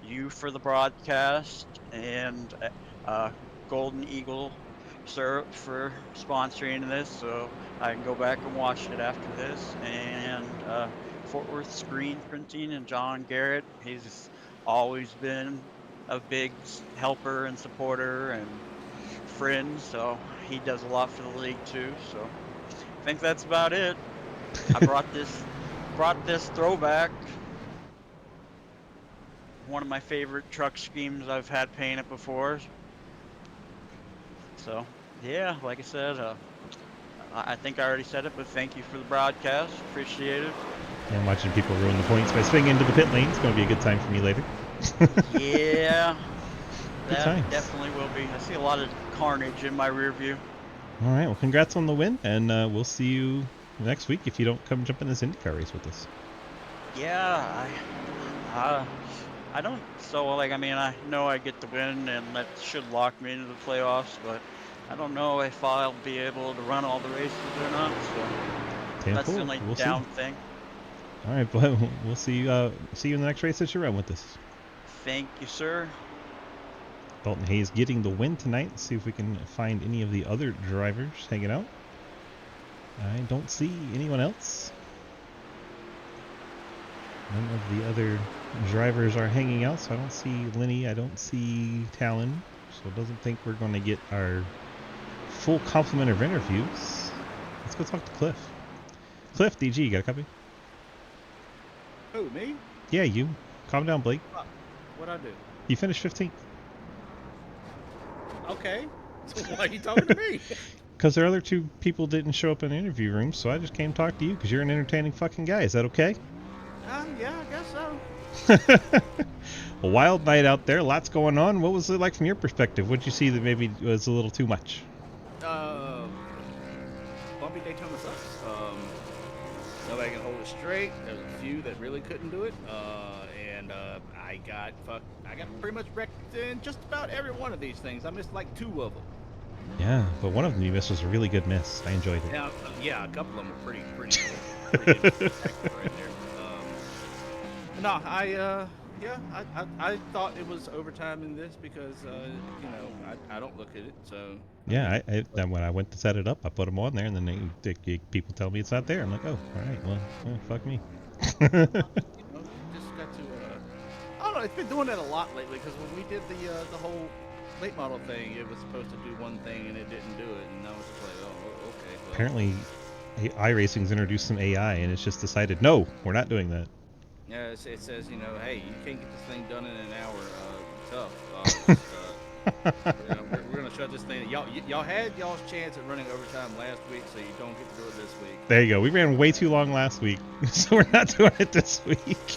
S5: You for the broadcast, and Golden Eagle Syrup for sponsoring this, so I can go back and watch it after this. And Fort Worth Screen Printing and John Garrett, he's always been a big helper and supporter and friend, so he does a lot for the league too. So I think that's about it. I brought this throwback, one of my favorite truck schemes I've had painted before. So, yeah, like I said, I think I already said it, but thank you for the broadcast. Appreciate it.
S1: And watching people ruin the points by swinging into the pit lane. It's going to be a good time for me later.
S5: Yeah,
S1: Good
S5: that
S1: times.
S5: definitely will be. I see a lot of carnage in my rear view.
S1: All right. Well, congrats on the win, and we'll see you next week if you don't come jump in this IndyCar race with us.
S5: Yeah, I don't. So like, I mean, I know I get the win, and that should lock me into the playoffs. But I don't know if I'll be able to run all the races or not. So that's the
S1: 10-4.
S5: only
S1: We'll
S5: down
S1: see.
S5: thing.
S1: All right, but we'll see you in the next race that you run with us.
S5: Thank you, sir.
S1: Dalton Hayes getting the win tonight. Let's see if we can find any of the other drivers hanging out. I don't see anyone else. None of the other drivers are hanging out, so I don't see Lenny. I don't see Talon. So it doesn't think we're going to get our full complement of interviews. Let's go talk to Cliff. Cliff, DG, you got a copy?
S9: Who, me?
S1: Yeah, you. Calm down, Blake.
S9: What'd I do?
S1: You finished 15th.
S9: Okay. So why are you talking to me?
S1: Because their other two people didn't show up in the interview room, so I just came to talk to you because you're an entertaining fucking guy. Is that okay?
S9: Yeah, I guess so.
S1: A wild night out there, lots going on. What was it like from your perspective? What did you see that maybe was a little too much?
S9: Bumpy Daytona sucks. Nobody can hold it straight. There's a few that really couldn't do it. I got pretty much wrecked in just about every one of these things. I missed like 2 of them.
S1: Yeah, but one of them you missed was a really good miss. I enjoyed it.
S9: Yeah, a couple of them were pretty good right there. No, I thought it was overtime in this because I don't look at it. So
S1: Yeah, then when I went to set it up, I put them on there, and then people tell me it's not there. I'm like, oh, all right, well, fuck me.
S9: just got to. I don't know. It's been doing that a lot lately because when we did the whole late model thing, it was supposed to do one thing and it didn't do it, and I was just like, oh, okay. Well.
S1: Apparently, iRacing's introduced some AI, and it's just decided, no, we're not doing that.
S9: Yeah, it says, hey, you can't get this thing done in an hour. Tough. We're gonna shut this thing. Y'all had y'all's chance at running overtime last week, so you don't get to do it this week.
S1: There you go. We ran way too long last week, so we're not doing it this week.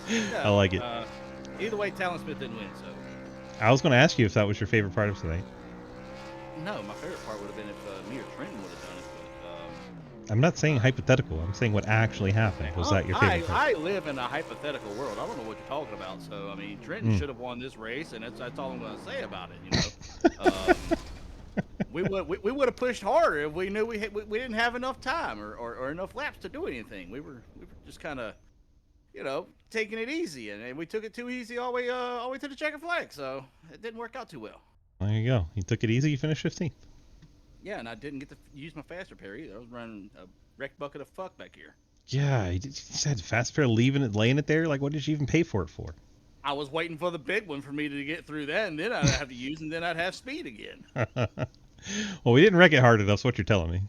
S9: Yeah,
S1: I like it.
S9: Either way, Talon Smith didn't win, so.
S1: I was going to ask you if that was your favorite part of tonight.
S9: No, my favorite part would have been if me or Trenton would have done it, but.
S1: I'm not saying hypothetical. I'm saying what actually happened. Was that your favorite part?
S9: I live in a hypothetical world. I don't know what you're talking about. So I mean, Trenton should have won this race, and that's all I'm going to say about it. We would have pushed harder if we knew we didn't have enough time or enough laps to do anything. We were just kind of, taking it easy, and we took it too easy all the way to the checkered flag. So it didn't work out too well.
S1: There you go. You took it easy. You finished 15th.
S9: Yeah, and I didn't get to use my fast repair either. I was running a wrecked bucket of fuck back here.
S1: Yeah, you said fast repair, laying it there. Like, what did you even pay for it for?
S9: I was waiting for the big one for me to get through that, and then I'd have to use, and then I'd have speed again.
S1: Well, we didn't wreck it hard enough. That's what you're telling me.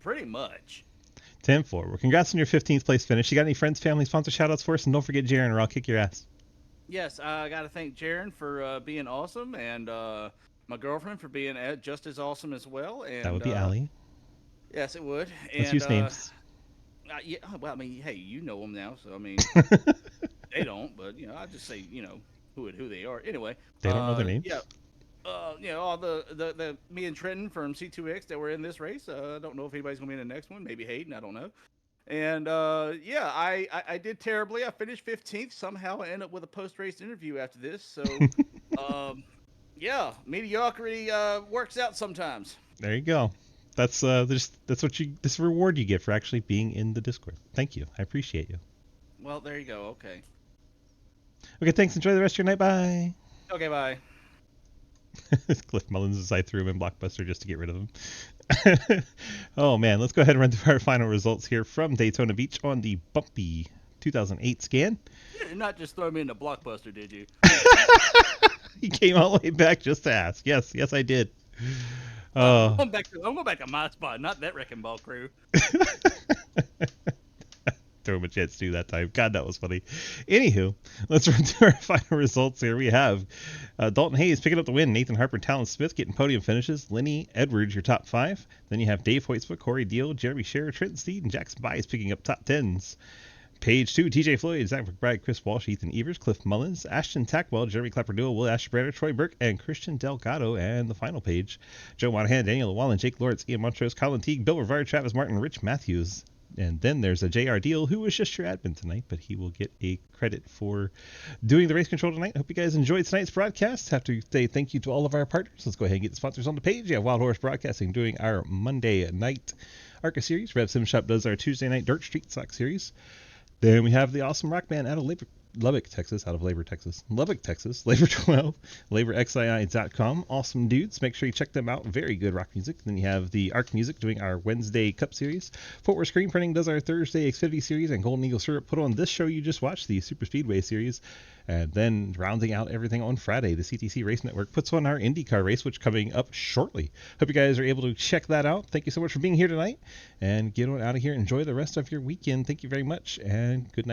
S9: Pretty much.
S1: 10-4. Well, congrats on your 15th place finish. You got any friends, family, sponsor shout-outs for us? And don't forget Jaren, or I'll kick your ass.
S9: Yes, I got to thank Jaren for being awesome, and my girlfriend for being just as awesome as well. And
S1: That would be Allie.
S9: Yes, it would.
S1: Let's use names.
S9: Yeah, well, I mean, hey, you know them now, so I mean, they don't, but I just say who they are. Anyway,
S1: They don't know their names.
S9: Yeah. All the me and Trenton from C2X that were in this race. I don't know if anybody's gonna be in the next one. Maybe Hayden. I don't know. And I did terribly. I finished 15th. Somehow I ended up with a post-race interview after this. So, mediocrity works out sometimes.
S1: There you go. That's this reward you get for actually being in the Discord. Thank you. I appreciate you.
S9: Well, there you go. Okay.
S1: Okay, thanks. Enjoy the rest of your night. Bye.
S9: Okay, bye.
S1: Cliff Mullins as I threw him in Blockbuster just to get rid of him. Oh man, let's go ahead and run through our final results here from Daytona Beach on the Bumpy 2008 scan.
S9: You did not just throw me in the Blockbuster, did you?
S1: He came all the way back just to ask. Yes, I did.
S9: I'm going back to my spot, not that wrecking ball crew.
S1: Throw him a chance to do that time. God, that was funny. Anywho, let's run through our final results here. We have Dalton Hayes picking up the win. Nathan Harper, Talon Smith getting podium finishes. Lenny Edwards, your top 5. Then you have Dave Hoytsfoot, Corey Deal, Jeremy Scherer, Trenton Steed, and Jackson Byes picking up top 10s. Page 2, TJ Floyd, Zach McBride, Chris Walsh, Ethan Evers, Cliff Mullins, Ashton Tackwell, Jeremy Clapperdool, Will Ashbrader, Troy Burke, and Christian Delgado. And the final page, Joe Monahan, Daniel Wallen, Jake Lawrence, Ian Montrose, Colin Teague, Bill Rivard, Travis Martin, Rich Matthews. And then there's a JR Deal, who was just your admin tonight, but he will get a credit for doing the race control tonight. Hope you guys enjoyed tonight's broadcast. Have to say thank you to all of our partners. Let's go ahead and get the sponsors on the page. You have Wild Horse Broadcasting doing our Monday night ARCA series. Rev Sim Shop does our Tuesday night Dirt Street Stock series. Then we have the Awesome Rock Band out of Lubbock, Texas, Labor 12, laborxii.com. Awesome dudes. Make sure you check them out. Very good rock music. Then you have the Arc Music doing our Wednesday Cup series. Fort Worth Screen Printing does our Thursday Xfinity series, and Golden Eagle Syrup put on this show you just watched, the Superspeedway series. And then rounding out everything on Friday, the CTC Race Network puts on our IndyCar race, which is coming up shortly. Hope you guys are able to check that out. Thank you so much for being here tonight, and get on out of here. Enjoy the rest of your weekend. Thank you very much, and good night.